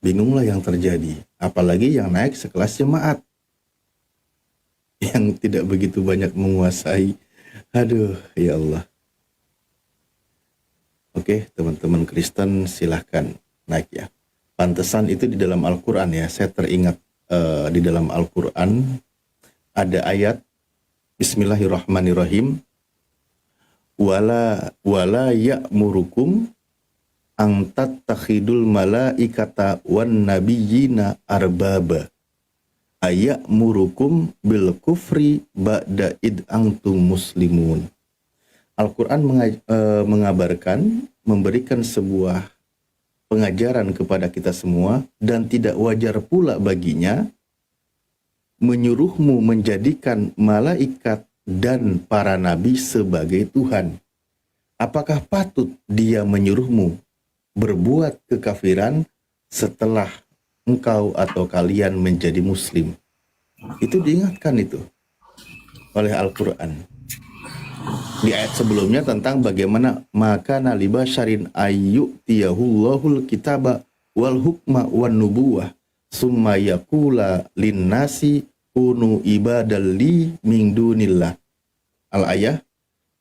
Bingunglah yang terjadi, apalagi yang naik sekelas jemaat yang tidak begitu banyak menguasai. Aduh, ya Allah. Oke, teman-teman Kristen silahkan naik ya. Pantesan itu di dalam Al-Quran ya, saya teringat di dalam Al-Quran ada ayat Bismillahirrahmanirrahim, wala ya'murukum ang tattakhidul malaikata wan nabiyyina arbaba aya'murukum bil kufri ba'da id antum muslimun. Al-Quran mengabarkan, memberikan sebuah pengajaran kepada kita semua, dan tidak wajar pula baginya menyuruhmu menjadikan malaikat dan para nabi sebagai Tuhan. Apakah patut dia menyuruhmu berbuat kekafiran setelah engkau atau kalian menjadi muslim? Itu diingatkan itu oleh Al-Quran. Di ayat sebelumnya tentang bagaimana maka naliba syarin ayyutiyahullahul kitaba wal hukma wan nubuwah summa yakula linnasi kunu ibadalli min dunillah. Al-ayah,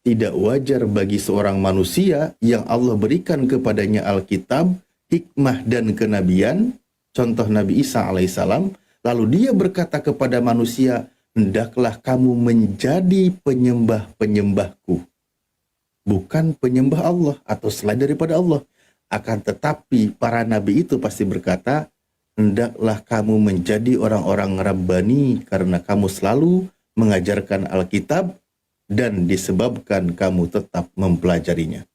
tidak wajar bagi seorang manusia yang Allah berikan kepadanya Alkitab, hikmah dan kenabian, contoh Nabi Isa alaihissalam, lalu dia berkata kepada manusia, hendaklah kamu menjadi penyembah-penyembahku, bukan penyembah Allah atau selain daripada Allah. Akan tetapi para nabi itu pasti berkata, hendaklah kamu menjadi orang-orang Rabbani karena kamu selalu mengajarkan Alkitab dan disebabkan kamu tetap mempelajarinya.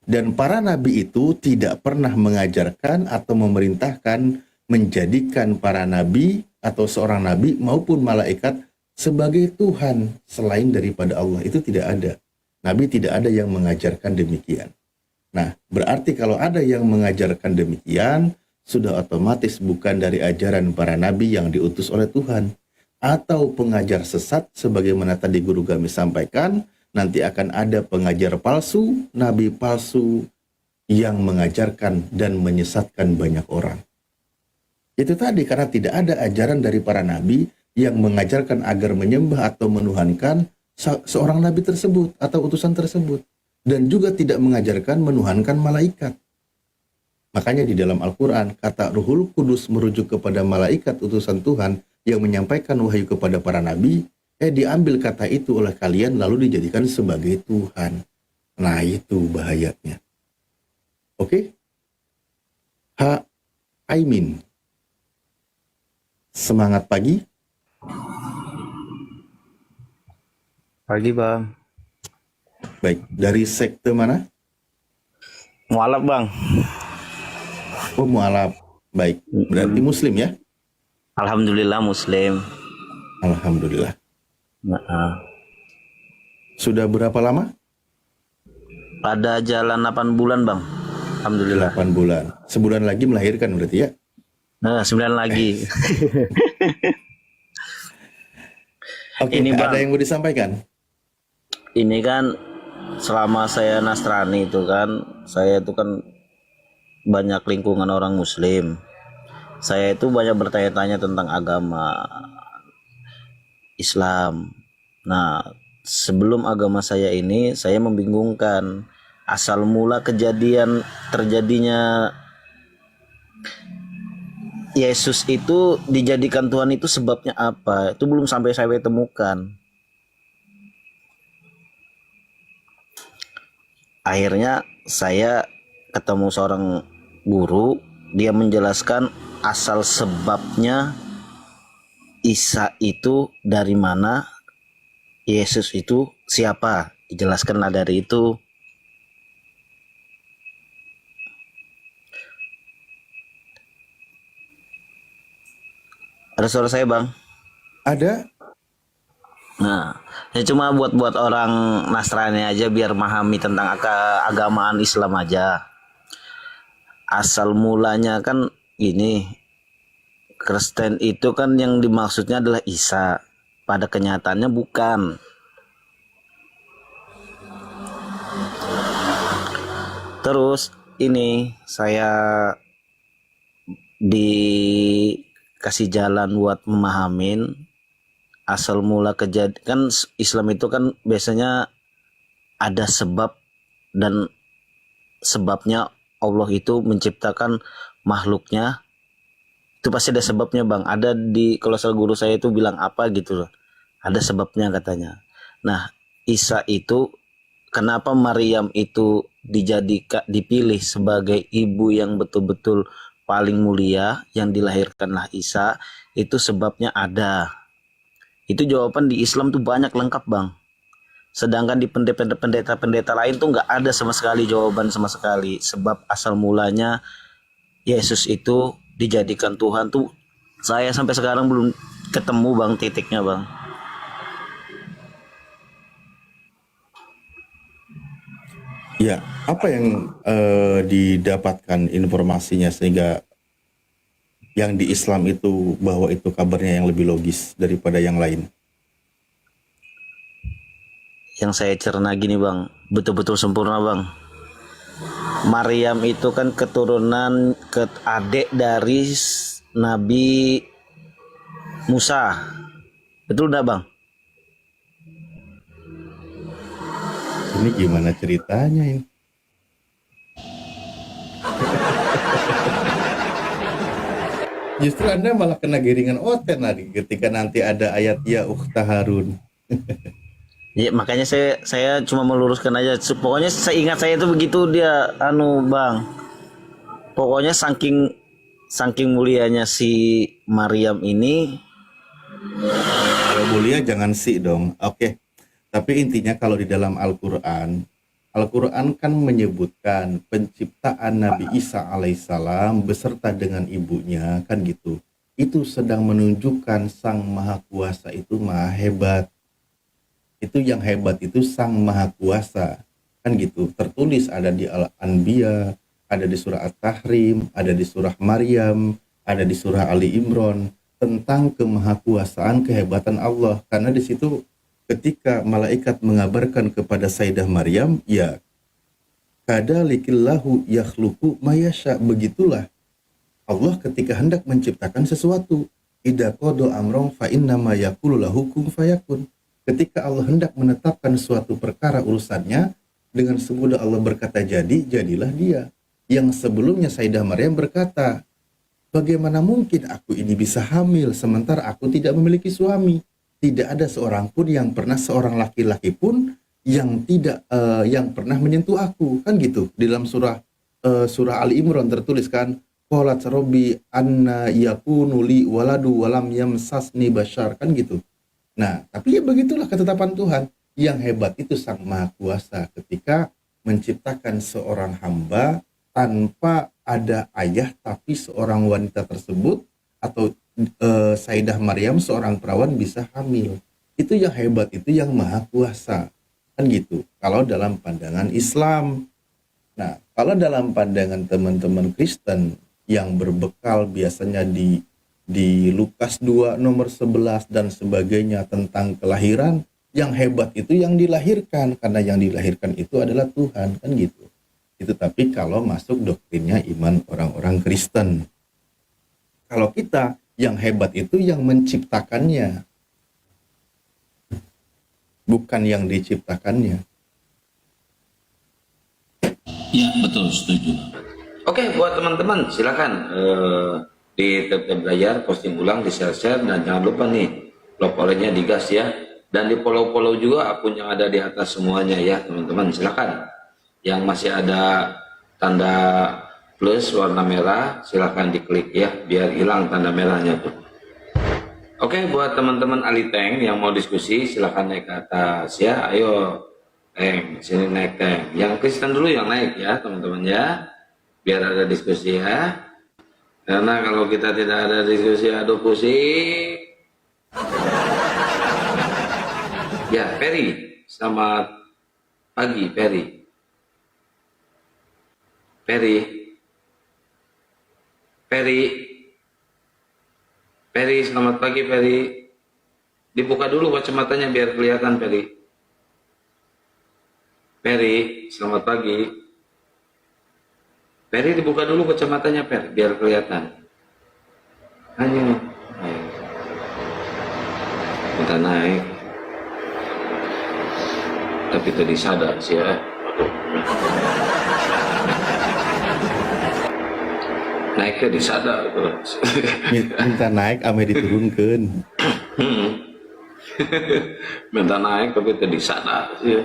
Dan para nabi itu tidak pernah mengajarkan atau memerintahkan menjadikan para nabi atau seorang nabi maupun malaikat sebagai Tuhan selain daripada Allah. Itu tidak ada. Nabi tidak ada yang mengajarkan demikian. Nah, berarti kalau ada yang mengajarkan demikian, sudah otomatis bukan dari ajaran para nabi yang diutus oleh Tuhan. Atau pengajar sesat, sebagaimana tadi guru kami sampaikan, nanti akan ada pengajar palsu, nabi palsu, yang mengajarkan dan menyesatkan banyak orang. Itu tadi, karena tidak ada ajaran dari para nabi yang mengajarkan agar menyembah atau menuhankan seorang nabi tersebut atau utusan tersebut, dan juga tidak mengajarkan menuhankan malaikat. Makanya di dalam Al-Quran kata Ruhul Kudus merujuk kepada malaikat utusan Tuhan yang menyampaikan wahyu kepada para nabi, diambil kata itu oleh kalian lalu dijadikan sebagai Tuhan. Nah, itu bahayanya. Oke? Aimin, semangat pagi. Pagi bang. Baik, dari sekte mana? Mualaf bang. Oh, mualaf. Baik, berarti muslim ya? Alhamdulillah muslim. Alhamdulillah. Nah, Sudah berapa lama? pada jalan 8 bulan bang. Alhamdulillah. 8 bulan. Sebulan lagi melahirkan berarti ya? Nah, 9 lagi. Oke, Ini, Bang. ada yang mau disampaikan? Ini kan selama saya Nasrani itu kan, saya itu kan banyak lingkungan orang muslim. Saya itu banyak bertanya-tanya tentang agama Islam. Nah, sebelum agama saya ini, saya membingungkan asal mula kejadian terjadinya Yesus itu dijadikan Tuhan itu sebabnya apa? Itu belum sampai saya temukan. Akhirnya saya ketemu seorang guru, dia menjelaskan asal sebabnya Isa itu dari mana, Yesus itu siapa, dijelaskanlah dari itu. Ada suara saya bang? Ada? Nah, ya cuma buat orang Nasrani aja biar memahami tentang keagamaan Islam aja. Asal mulanya kan gini, Kristen itu kan yang dimaksudnya adalah Isa. Pada kenyataannya bukan. Terus ini saya dikasih jalan buat memahamin asal mula kejadian. Kan Islam itu kan biasanya ada sebab, dan sebabnya Allah itu menciptakan makhluknya itu pasti ada sebabnya bang. Ada di, kalau guru saya itu bilang apa gitu loh, ada sebabnya katanya. Nah, Isa itu kenapa Maryam itu dipilih sebagai ibu yang betul-betul paling mulia, yang dilahirkanlah Isa, itu sebabnya ada. Itu jawaban di Islam tuh banyak lengkap bang. Sedangkan di pendeta-pendeta lain tuh nggak ada sama sekali jawaban sama sekali. Sebab asal mulanya Yesus itu dijadikan Tuhan tuh saya sampai sekarang belum ketemu Bang titiknya Bang. Ya, apa yang didapatkan informasinya sehingga yang di Islam itu bahwa itu kabarnya yang lebih logis daripada yang lain? Yang saya cerna gini Bang, betul-betul sempurna Bang. Maryam itu kan keturunan adik dari Nabi Musa. Betul enggak Bang? Ini gimana ceritanya ini? Justru Anda malah kena giringan oten lagi ketika nanti ada ayat ya ukhta Harun. Ya makanya saya cuma meluruskan aja. Pokoknya seingat saya itu begitu dia Bang. Pokoknya saking mulianya si Maryam ini. Kalau mulia jangan sih dong. Oke. Tapi intinya kalau di dalam Al-Quran kan menyebutkan penciptaan Nabi Isa alaihissalam beserta dengan ibunya, kan gitu. Itu sedang menunjukkan Sang Maha Kuasa itu maha hebat. Itu yang hebat itu Sang Maha Kuasa, kan gitu. Tertulis ada di Al-Anbiya, ada di surah At-Tahrim, ada di surah Maryam, ada di surah Ali Imran tentang kemahakuasaan kehebatan Allah. Karena di situ ketika malaikat mengabarkan kepada Sayyidah Maryam, ya kadalikillahu yakhluqu mayasya, begitulah Allah ketika hendak menciptakan sesuatu. Idza qada amran fa innama yaqulu lahu kun fayakun. Ketika Allah hendak menetapkan suatu perkara urusannya, dengan semudah Allah berkata jadi, jadilah dia. Yang sebelumnya Sayyidah Maryam berkata, bagaimana mungkin aku ini bisa hamil sementara aku tidak memiliki suami? Tidak ada seorang pun yang pernah, seorang laki-laki pun yang tidak yang pernah menyentuh aku, kan gitu. Di dalam surah Ali Imran tertulis kan, qalat rabbi anna yakunu li waladu walam yamsasni bashar, kan gitu. Nah, tapi ya begitulah ketetapan Tuhan. Yang hebat itu Sang Maha Kuasa ketika menciptakan seorang hamba tanpa ada ayah, tapi seorang wanita tersebut atau Sayyidah Maryam seorang perawan bisa hamil. Itu yang hebat, itu yang Maha Kuasa, kan gitu. Kalau dalam pandangan Islam. Nah, kalau dalam pandangan teman-teman Kristen yang berbekal biasanya di Lukas 2 nomor 11 dan sebagainya tentang kelahiran, yang hebat itu yang dilahirkan, karena yang dilahirkan itu adalah Tuhan, kan gitu. Itu tapi kalau masuk doktrinnya iman orang-orang Kristen. Kalau kita, yang hebat itu yang menciptakannya, bukan yang diciptakannya. Ya, betul, setuju. Oke, buat teman-teman, silakan di tab layar posting ulang, di share-share, dan jangan lupa nih, love olehnya digas ya. Dan di follow-follow juga akun yang ada di atas semuanya ya, teman-teman, silakan. Yang masih ada tanda plus warna merah, silahkan diklik ya, biar hilang tanda merahnya tuh. Oke, buat teman-teman Ali Tank yang mau diskusi, silahkan naik ke atas ya. Ayo, Tank, sini naik Tank. Yang Kristen dulu yang naik ya, teman-teman ya, biar ada diskusi ya. Karena kalau kita tidak ada diskusi, aduh pusing. Ya, Ferry, selamat pagi, Ferry. Ferry, selamat pagi Ferry. Dibuka dulu kacamatanya biar kelihatan Ferry. Ferry, selamat pagi. Ferry dibuka dulu kacamatanya Ferry biar kelihatan. Hanya kita naik. Tapi tadi sadar sih ya. Naiknya disadar Minta naik ame diturunkan. Minta naik tapi tadi sadar sih.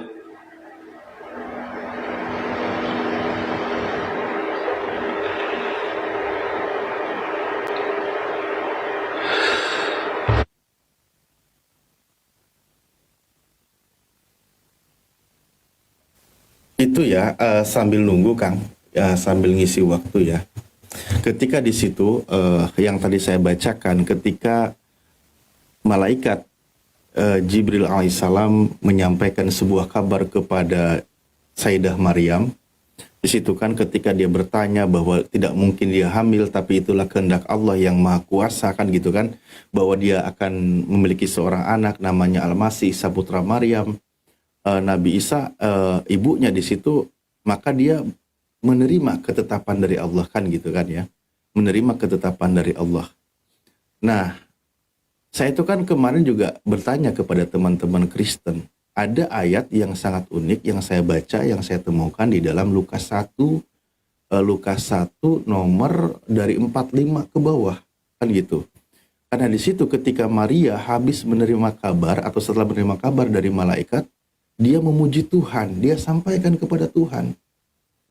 Itu ya, sambil nunggu Kang, ya sambil ngisi waktu ya. Ketika di situ yang tadi saya bacakan, ketika malaikat Jibril alaihissalam menyampaikan sebuah kabar kepada Sayyidah Maryam, di situ kan ketika dia bertanya bahwa tidak mungkin dia hamil, tapi itulah kehendak Allah yang Maha Kuasa, kan gitu kan, bahwa dia akan memiliki seorang anak namanya Al-Masih, Isa putra Maryam, Nabi Isa ibunya di situ, maka dia menerima ketetapan dari Allah, kan gitu kan ya, menerima ketetapan dari Allah. Nah, saya itu kan kemarin juga bertanya kepada teman-teman Kristen, ada ayat yang sangat unik yang saya baca, yang saya temukan di dalam Lukas 1 nomor dari 45 ke bawah, kan gitu. Karena di situ ketika Maria habis menerima kabar atau setelah menerima kabar dari malaikat, dia memuji Tuhan, dia sampaikan kepada Tuhan,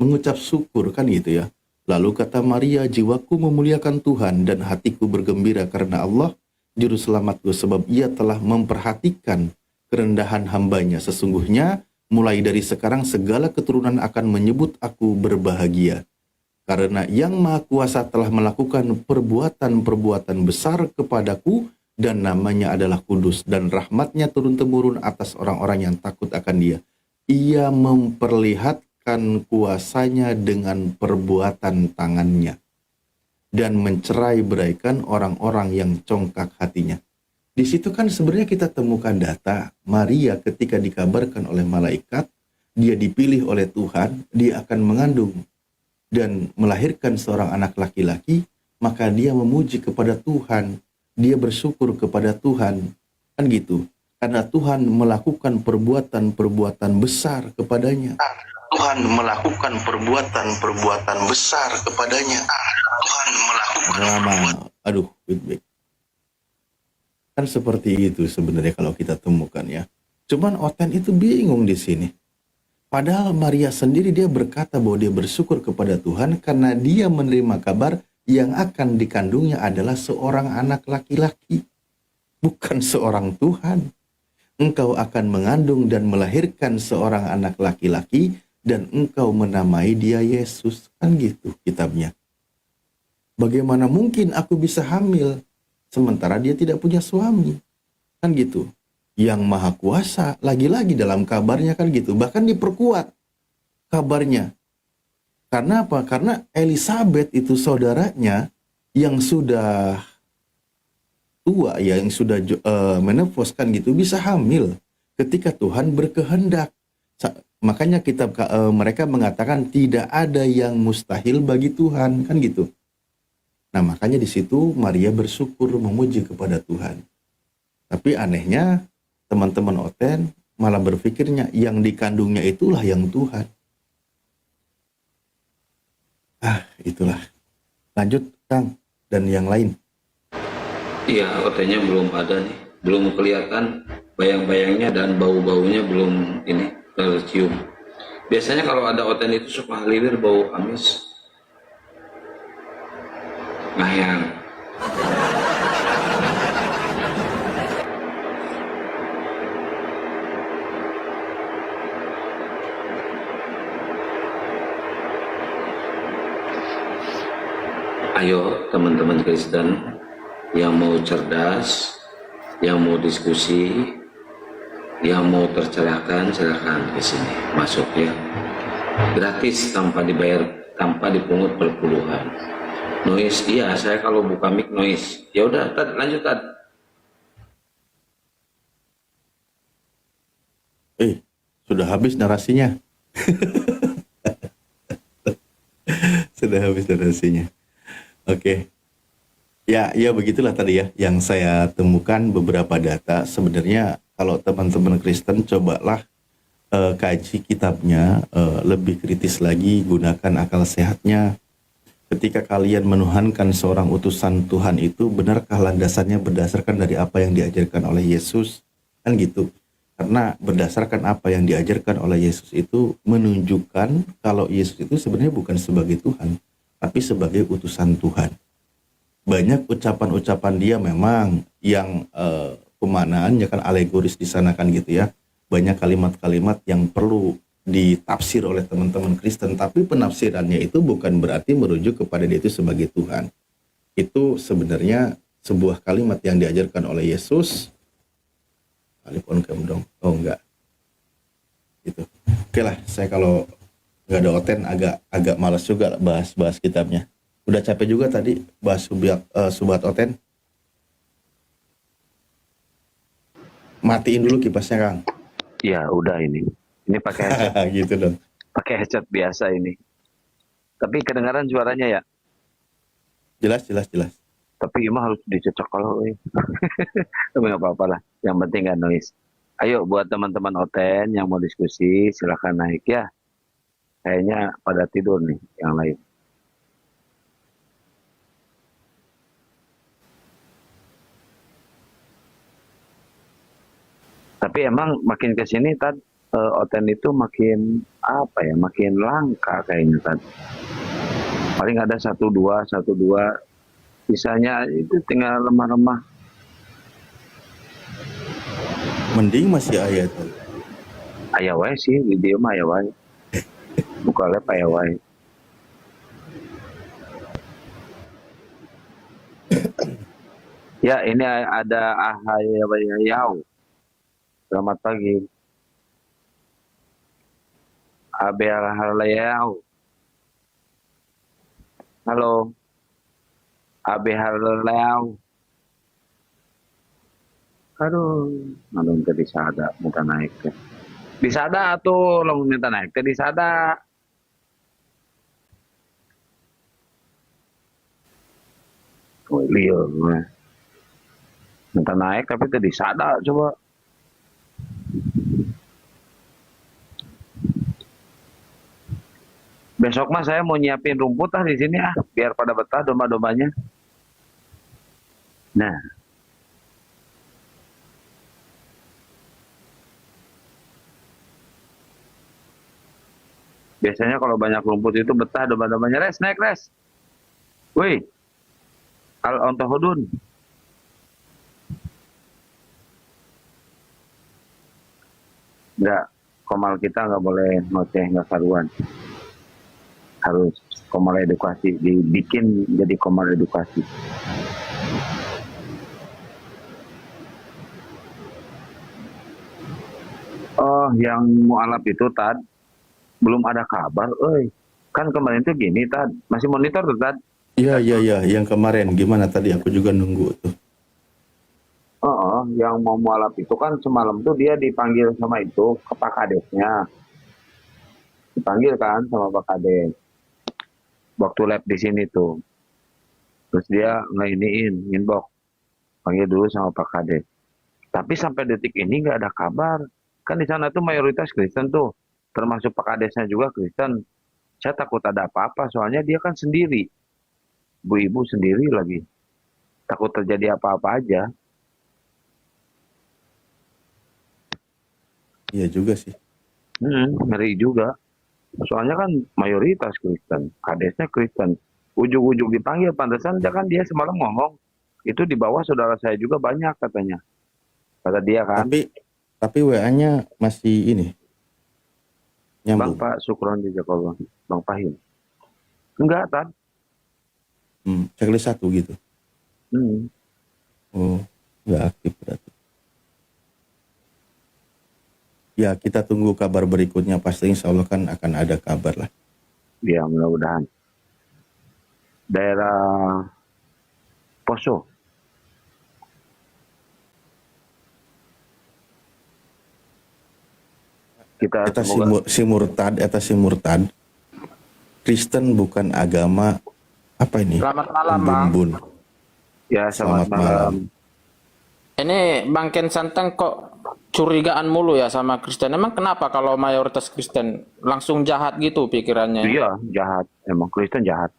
mengucap syukur, kan gitu ya. Lalu kata Maria, jiwaku memuliakan Tuhan dan hatiku bergembira karena Allah juru selamatku, sebab ia telah memperhatikan kerendahan hambanya. Sesungguhnya mulai dari sekarang segala keturunan akan menyebut aku berbahagia, karena yang Maha Kuasa telah melakukan perbuatan-perbuatan besar kepadaku, dan namanya adalah kudus, dan rahmatnya turun-temurun atas orang-orang yang takut akan dia. Ia memperlihatkan kuasanya dengan perbuatan tangannya, dan mencerai-beraikan orang-orang yang congkak hatinya. Di situ kan sebenarnya kita temukan data Maria ketika dikabarkan oleh malaikat, dia dipilih oleh Tuhan, dia akan mengandung dan melahirkan seorang anak laki-laki, maka dia memuji kepada Tuhan, dia bersyukur kepada Tuhan, kan gitu. Karena Tuhan melakukan perbuatan-perbuatan besar kepadanya. Tuhan melakukan perbuatan-perbuatan besar kepadanya. Tuhan melakukan aduh, feedback. Kan seperti itu sebenarnya kalau kita temukan ya. Cuman Oten itu bingung di sini. Padahal Maria sendiri dia berkata bahwa dia bersyukur kepada Tuhan karena dia menerima kabar yang akan dikandungnya adalah seorang anak laki-laki, bukan seorang Tuhan. Engkau akan mengandung dan melahirkan seorang anak laki-laki dan engkau menamai dia Yesus, kan gitu kitabnya. Bagaimana mungkin aku bisa hamil sementara dia tidak punya suami, kan gitu. Yang Maha Kuasa lagi-lagi dalam kabarnya, kan gitu, bahkan diperkuat kabarnya. Karena apa? Karena Elizabeth itu saudaranya yang sudah tua ya, yang sudah menopause, kan gitu, bisa hamil ketika Tuhan berkehendak. Makanya kitab mereka mengatakan tidak ada yang mustahil bagi Tuhan, kan gitu. Nah, makanya di situ Maria bersyukur memuji kepada Tuhan. Tapi anehnya teman-teman Oten malah berpikirnya yang dikandungnya itulah yang Tuhan. Itulah. Lanjut Kang dan yang lain. Iya, Otennya belum ada nih, belum kelihatan bayang-bayangnya dan bau-baunya belum ini tercium. Biasanya kalau ada Oten itu suka halilir bau amis. Mayang. Ayo teman-teman Kristen yang mau cerdas, yang mau diskusi, yang mau tercerahkan, silahkan ke sini masuk ya. Gratis tanpa dibayar, tanpa dipungut perpuluhan. Noise, iya, saya kalau buka mic noise. Ya udah, Tad, lanjut Tad. Sudah habis narasinya. Sudah habis narasinya. Oke. Ya begitulah tadi ya yang saya temukan beberapa data. Sebenarnya kalau teman-teman Kristen cobalah kaji kitabnya lebih kritis lagi, gunakan akal sehatnya. Ketika kalian menuhankan seorang utusan Tuhan itu, benarkah landasannya berdasarkan dari apa yang diajarkan oleh Yesus? Kan gitu. Karena berdasarkan apa yang diajarkan oleh Yesus itu menunjukkan kalau Yesus itu sebenarnya bukan sebagai Tuhan, tapi sebagai utusan Tuhan. Banyak ucapan-ucapan dia memang yang pemanaannya kan alegoris di sana, kan gitu ya. Banyak kalimat-kalimat yang perlu ditafsir oleh teman-teman Kristen, tapi penafsirannya itu bukan berarti merujuk kepada dia itu sebagai Tuhan. Itu sebenarnya sebuah kalimat yang diajarkan oleh Yesus. Alipon kamu dong. Oh enggak. Gitu. Oke lah, saya kalau nggak ada Oten agak malas juga bahas kitabnya. Udah capek juga tadi bahas Subat Oten. Matiin dulu kipasnya, Kang. Ya udah ini pakai headset, Gitu dong. pakai headset biasa ini. Tapi kedengaran suaranya ya. Jelas. Tapi mah harus dicocok kalau tapi nggak apa-apa lah. Yang penting nggak noise. Ayo buat teman-teman Oten yang mau diskusi silahkan naik ya. Kayaknya pada tidur nih yang lain. Tapi emang makin ke sini Oten itu makin apa ya, makin langka kayaknya paling ada satu dua, sisanya itu tinggal lemah-lemah. Mending masih ayat. Aya wae sih video mah aya wae. Buka lab aya wae. Ya ini ada Ahayau. Selamat pagi. Ahayau. Halo. Ahayau. Aduh, namun tadi sada minta naik ke. Disada tuh lo minta naik ke disada. Oh liur. Minta naik tapi tadi sada coba. Besok mah saya mau nyiapin rumput di sini biar pada betah domba-dombanya. Nah, biasanya kalau banyak rumput itu betah domba-dombanya. Res, naik res. Wih, onto hudun. Enggak, komal kita nggak boleh ngoceh, nggak karuan. Harus komal edukasi, dibikin jadi komal edukasi. Oh, yang mualaf itu belum ada kabar, kan kemarin tuh gini masih monitor tuh Iya, yang kemarin gimana tadi aku juga nunggu tuh. Yang mau mualaf itu kan semalam tuh dia dipanggil sama itu ke Pak Kadesnya, dipanggil kan sama Pak Kades waktu lab di sini tuh, terus dia inbox panggil dulu sama Pak Kades, tapi sampai detik ini nggak ada kabar. Kan di sana tuh mayoritas Kristen tuh, termasuk Pak Kadesnya juga Kristen. Saya takut ada apa-apa, soalnya dia kan sendiri. Bu-ibu sendiri lagi. Takut terjadi apa-apa aja. Iya juga sih. Ngeri juga. Soalnya kan mayoritas Kristen. Kadesnya Kristen. Ujung-ujung dipanggil, pantesan kan dia semalam ngomong. Itu di bawah saudara saya juga banyak katanya. Kata dia kan. Tapi WA-nya masih ini. Nyambung. Bang Pak Sukron di Jakarta, Bang Pahim. Enggak, Checklist 1 gitu. Oh, enggak aktif berarti. Ya, kita tunggu kabar berikutnya. Pasti insya Allah kan akan ada kabar lah. Ya, mudah-mudahan. Daerah Poso. Eta si murtad Kristen bukan agama apa ini? Selamat malam, Bang. Ya, selamat malam. Ini Bang Ken Santang kok curigaan mulu ya sama Kristen. Emang kenapa kalau mayoritas Kristen langsung jahat gitu pikirannya? Iya, jahat. Emang Kristen jahat.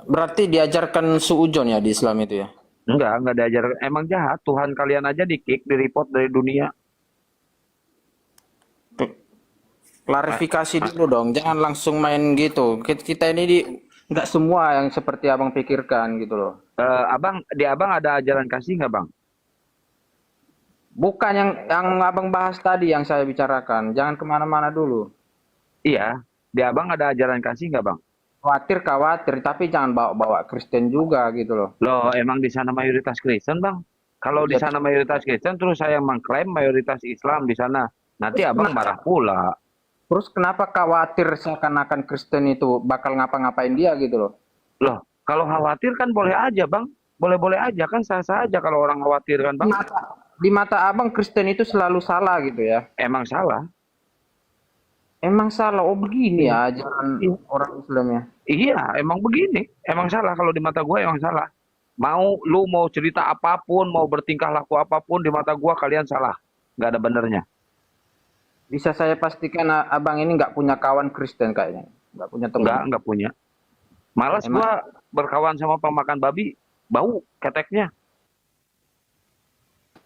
Berarti diajarkan suujon ya di Islam itu ya? Enggak diajar. Emang jahat. Tuhan kalian aja di-kick, di-report dari dunia. Klarifikasi dulu dong, jangan langsung main gitu. Kita ini nggak semua yang seperti abang pikirkan gitu loh. Abang ada ajaran kasih nggak bang? Bukan yang abang bahas tadi yang saya bicarakan. Jangan kemana-mana dulu. Iya, di abang ada ajaran kasih nggak bang? Khawatir, tapi jangan bawa-bawa Kristen juga gitu loh. Loh, emang di sana mayoritas Kristen bang? Kalau di sana mayoritas Kristen, terus saya mengklaim mayoritas Islam di sana, nanti abang marah pula. Terus kenapa khawatir seakan-akan Kristen itu bakal ngapa-ngapain dia gitu loh? Loh, kalau khawatir kan boleh aja bang, boleh-boleh aja kan, sah-sah aja kalau orang khawatir kan bang. Di mata abang Kristen itu selalu salah gitu ya? Emang salah. Emang salah, oh begini ya ajaran orang Islam ya? Iya, emang begini, emang salah kalau di mata gue emang salah. Lu mau cerita apapun, mau bertingkah laku apapun di mata gue kalian salah, nggak ada benernya. Bisa saya pastikan abang ini nggak punya kawan Kristen kayaknya, nggak punya teman. Nggak punya. Malas gue berkawan sama pemakan babi, bau keteknya.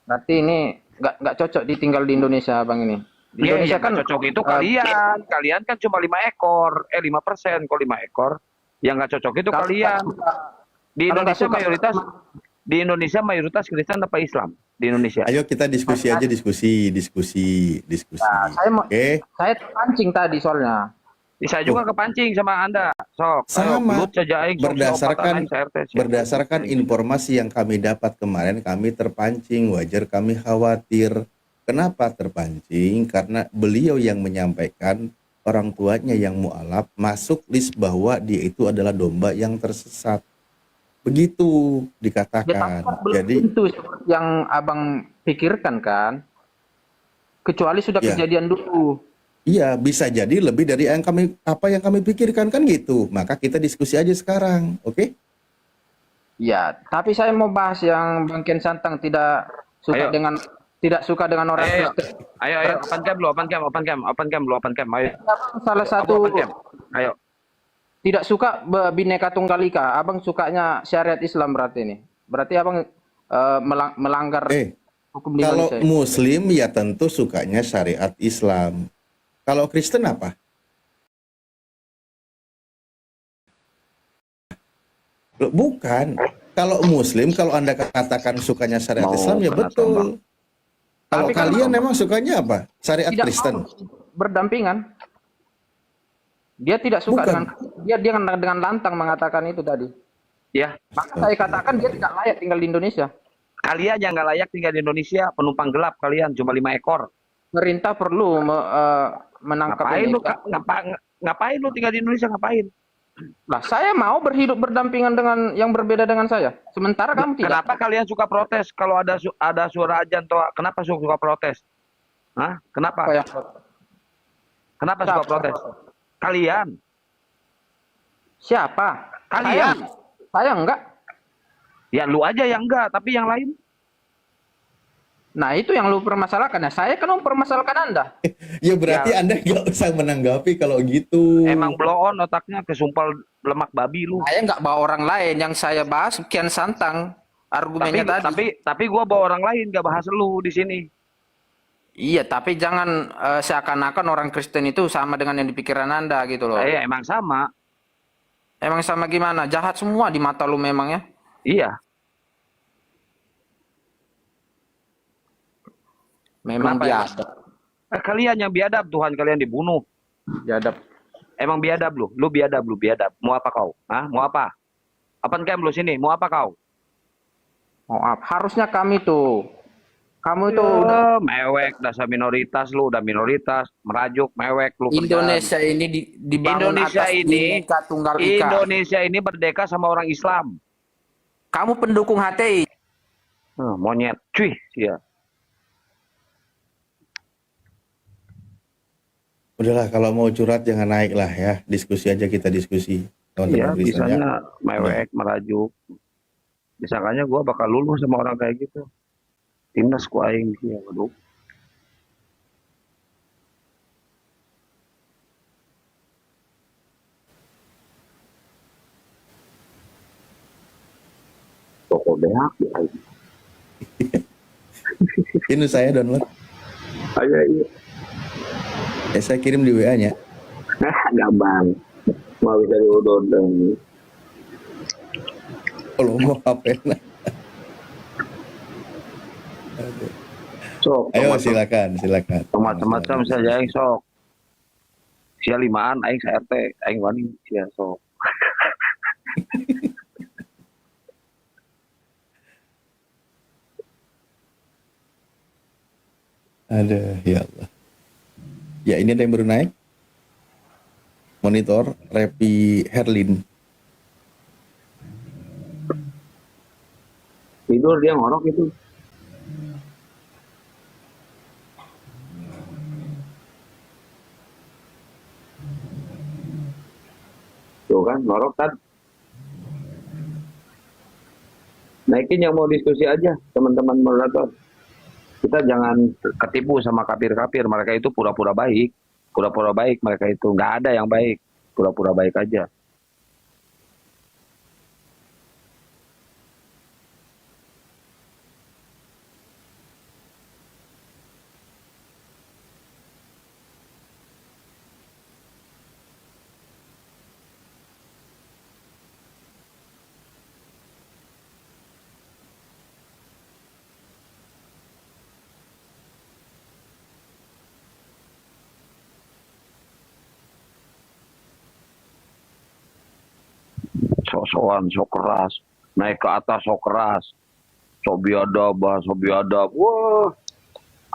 Berarti ini nggak cocok ditinggal di Indonesia abang ini. Di Indonesia kan cocok itu kalian kan cuma 5 ekor, 5%, kok 5 ekor. Yang nggak cocok itu kalian. Di Indonesia mayoritas Kristen apa Islam? Di Indonesia. Ayo kita diskusi aja, diskusi. Nah, saya terpancing tadi soalnya. Saya juga kepancing sama Anda. Sok, sama. Berdasarkan informasi yang kami dapat kemarin, kami terpancing, wajar kami khawatir. Kenapa terpancing? Karena beliau yang menyampaikan, orang tuanya yang mualaf masuk list bahwa dia itu adalah domba yang tersesat. Begitu dikatakan. Jadi itu yang abang pikirkan kan? Kecuali sudah kejadian dulu. Iya, bisa jadi lebih dari yang kami pikirkan kan gitu. Maka kita diskusi aja sekarang, oke? Ya, tapi saya mau bahas yang Bang Ken Santang tidak suka dengan orang Kristen. Ayo, open cam. Ayo. Salah satu Ayo. Tidak suka Bhinneka Tunggal Ika. Abang sukanya syariat Islam berarti ini. Berarti abang melanggar hukum di Indonesia. Kalau Muslim ya tentu sukanya syariat Islam. Kalau Kristen apa? Bukan. Kalau Muslim, kalau Anda katakan sukanya syariat Islam ya betul. Kalau kalian memang sukanya apa? Syariat Kristen. Berdampingan. Dia tidak suka dengan lantang mengatakan itu tadi. Ya. Maka saya katakan dia tidak layak tinggal di Indonesia. Kalian yang nggak layak tinggal di Indonesia, penumpang gelap kalian cuma 5 ekor. Pemerintah perlu menangkap ini. Ngapain lu tinggal di Indonesia, ngapain? Lah, saya mau berdampingan dengan yang berbeda dengan saya. Sementara kamu tidak. Kenapa kalian suka protes kalau ada suara azan toa? Kenapa suka protes? Hah? Kenapa? Kenapa suka protes? Kalian. Siapa? Kalian. Saya enggak. Ya lu aja yang enggak, tapi yang lain. Nah, itu yang lu permasalahkan. Nah, saya kan mempermasalahkan Anda. Ya berarti Anda nggak usah menanggapi kalau gitu. Emang blow on otaknya kesumpal lemak babi lu. Saya nggak bawa orang lain. Yang saya bahas Kian Santang. Argumennya tapi gua bawa orang lain, nggak bahas lu di sini. Iya, tapi jangan seakan-akan orang Kristen itu sama dengan yang di pikiran Anda gitu loh. Emang sama. Emang sama gimana? Jahat semua di mata lu memang ya? Iya. Memang biadab. Kalian yang biadab, Tuhan kalian dibunuh. Biadab. Emang biadab lu. Lu biadab. Mau apa kau? Hah? Mau apa? Open cam lu sini. Mau apa kau? Mau apa? Harusnya kami tuh. Kamu itu mewek, dasar minoritas lu, udah minoritas, merajuk, mewek lu. Indonesia ini dibangun atas Bhinneka Tunggal Ika. Indonesia ini merdeka sama orang Islam. Kamu pendukung HTI. Monyet, cuy, ya. Udahlah, kalau mau curhat jangan naik lah ya. Diskusi aja, kita diskusi. Iya, bisanya mewek, merajuk. Disangkanya gue bakal lulus sama orang kayak gitu. Timnas ku aing ya, waduh. Toko beak ya. Ini saya download. Iya. Saya kirim di WA-nya. Gampang. Mau bisa diudon. Kalau mau apa? Sok, Ayo silakan. macam-macam saja aing sok. Sia limaan aing sa RT, aing wani sia sok. Ada, ya Allah. Ya, ini ada yang baru naik. Monitor Repi Herlin. Tidur dia ngorok itu. Tuh kan, ngorok kan. Naikin yang mau diskusi aja, teman-teman moderator. Kita jangan ketipu sama kafir-kafir. Mereka itu pura-pura baik. Pura-pura baik mereka itu. Nggak ada yang baik. Pura-pura baik aja. Sok-sokan, sok keras. Naik ke atas sok keras. Sok biadab, sok biadab. Wah.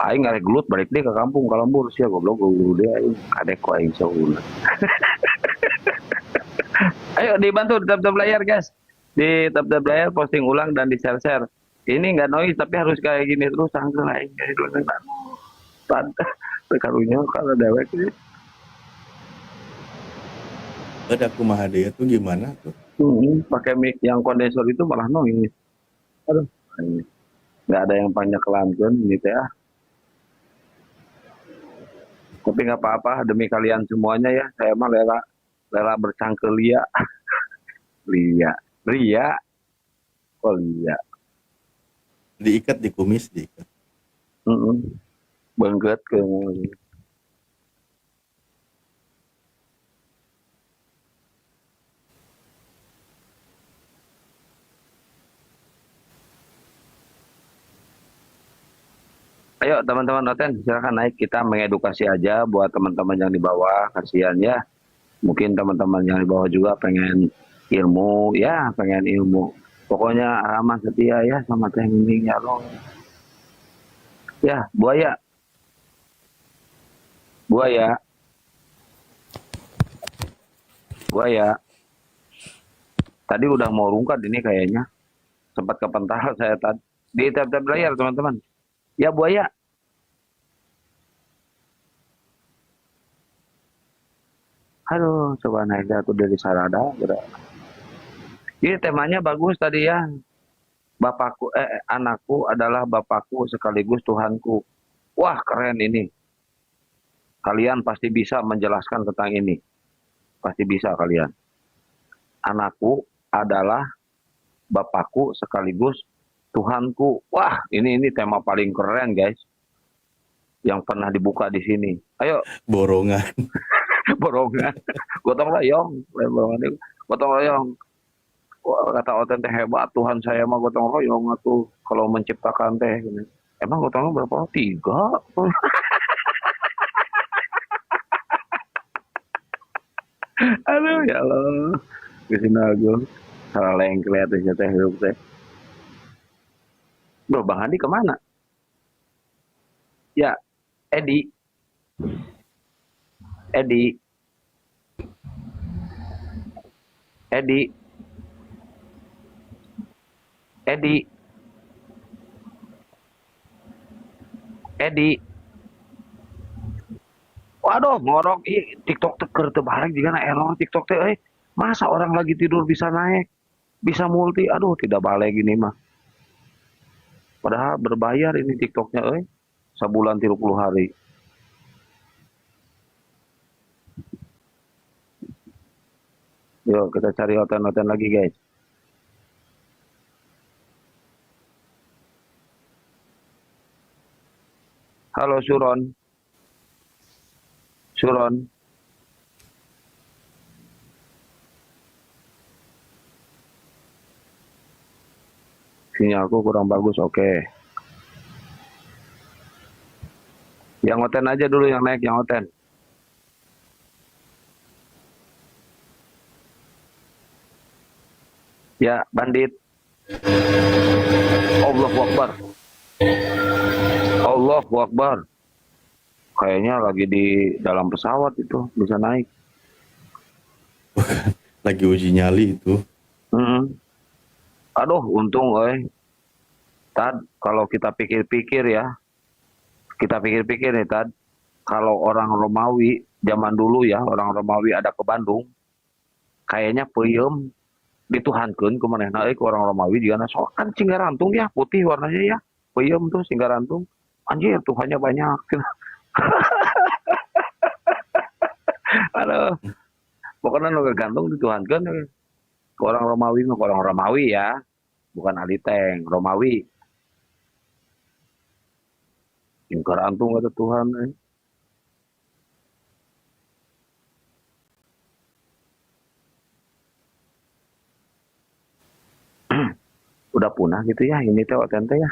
Aing ngarek gelut balik deh ke kampung Kalambur sia goblok deh aing kadek ku aing sauna. Ayo dibantu tab-tab layar guys. Di tab-tab layar posting ulang dan di share-share. Ini enggak noise tapi harus kayak gini terus sangkel aing kayak dulu kan. Karunya kalau dewek ini. Ada kumaha deui tuh gimana tuh? Pakai mic yang kondensor itu malah noise. Aduh. Nggak ada yang banyak kelanjut ini teh ah. Tapi nggak apa-apa demi kalian semuanya ya. Saya mah rela bercangkel lia. Ria. Oh lia. Diikat di kumis diikat. Bengket ke Ayo teman-teman Noten, silakan naik, kita mengedukasi aja buat teman-teman yang di bawah, kasihan ya. Mungkin teman-teman yang di bawah juga pengen ilmu, ya pengen ilmu. Pokoknya ramah setia ya sama Teh Mining ya lo. Ya, buaya. Tadi udah mau rungkat ini kayaknya. Sempat kepental saya tadi. Di tab-tab layar teman-teman. Ya buaya. Aduh, coba naik jatuh dari sarada. Ini temanya bagus tadi ya. Anakku adalah bapakku sekaligus Tuhanku. Wah, keren ini. Kalian pasti bisa menjelaskan tentang ini. Pasti bisa kalian. Anakku adalah bapakku sekaligus Tuhanku. Wah, ini tema paling keren, guys. Yang pernah dibuka di sini. Ayo. Borongan. Gotong royong. Wah, kata Oten teh hebat. Tuhan saya mah gotong royong atuh. Kalau menciptakan teh. Emang gotongnya berapa? 3. Aduh, ya Allah. Kesini agung. Salah yang kelihatan teh hidup teh. Bro, Bang Andi kemana? Ya, Edi. Waduh, ngorok. TikTok teker terbalik juga error TikTok teh. Masa orang lagi tidur bisa naik? Bisa multi? Aduh, tidak balik gini mah. Padahal berbayar ini TikToknya, sebulan 30 hari. Yuk kita cari Oten-Oten lagi guys. Halo Suron. Sinyalku kurang bagus, oke. Yang Oten aja dulu yang naik, yang Oten. Ya, Bandit. Allahu Akbar. Allahu Akbar. Kayaknya lagi di dalam pesawat itu, bisa naik. Lagi uji nyali itu. Aduh, untung, Tad, kalau kita pikir-pikir ya, nih, Tad, kalau orang Romawi, zaman dulu ya, orang Romawi ada ke Bandung, kayaknya peyem, dituhankeun kumanehna ke orang Romawi juga so kan Singgarantung ya, putih warnanya ya, peyem tuh Singgarantung. Anjir, Tuhannya banyak. Aduh. Pokoknya nu gantung dituhankeun ke orang Romawi ya, bukan Aliteng, Romawi. Singgarantung kata Tuhan. Udah punah gitu ya ini teh Oten teh ya.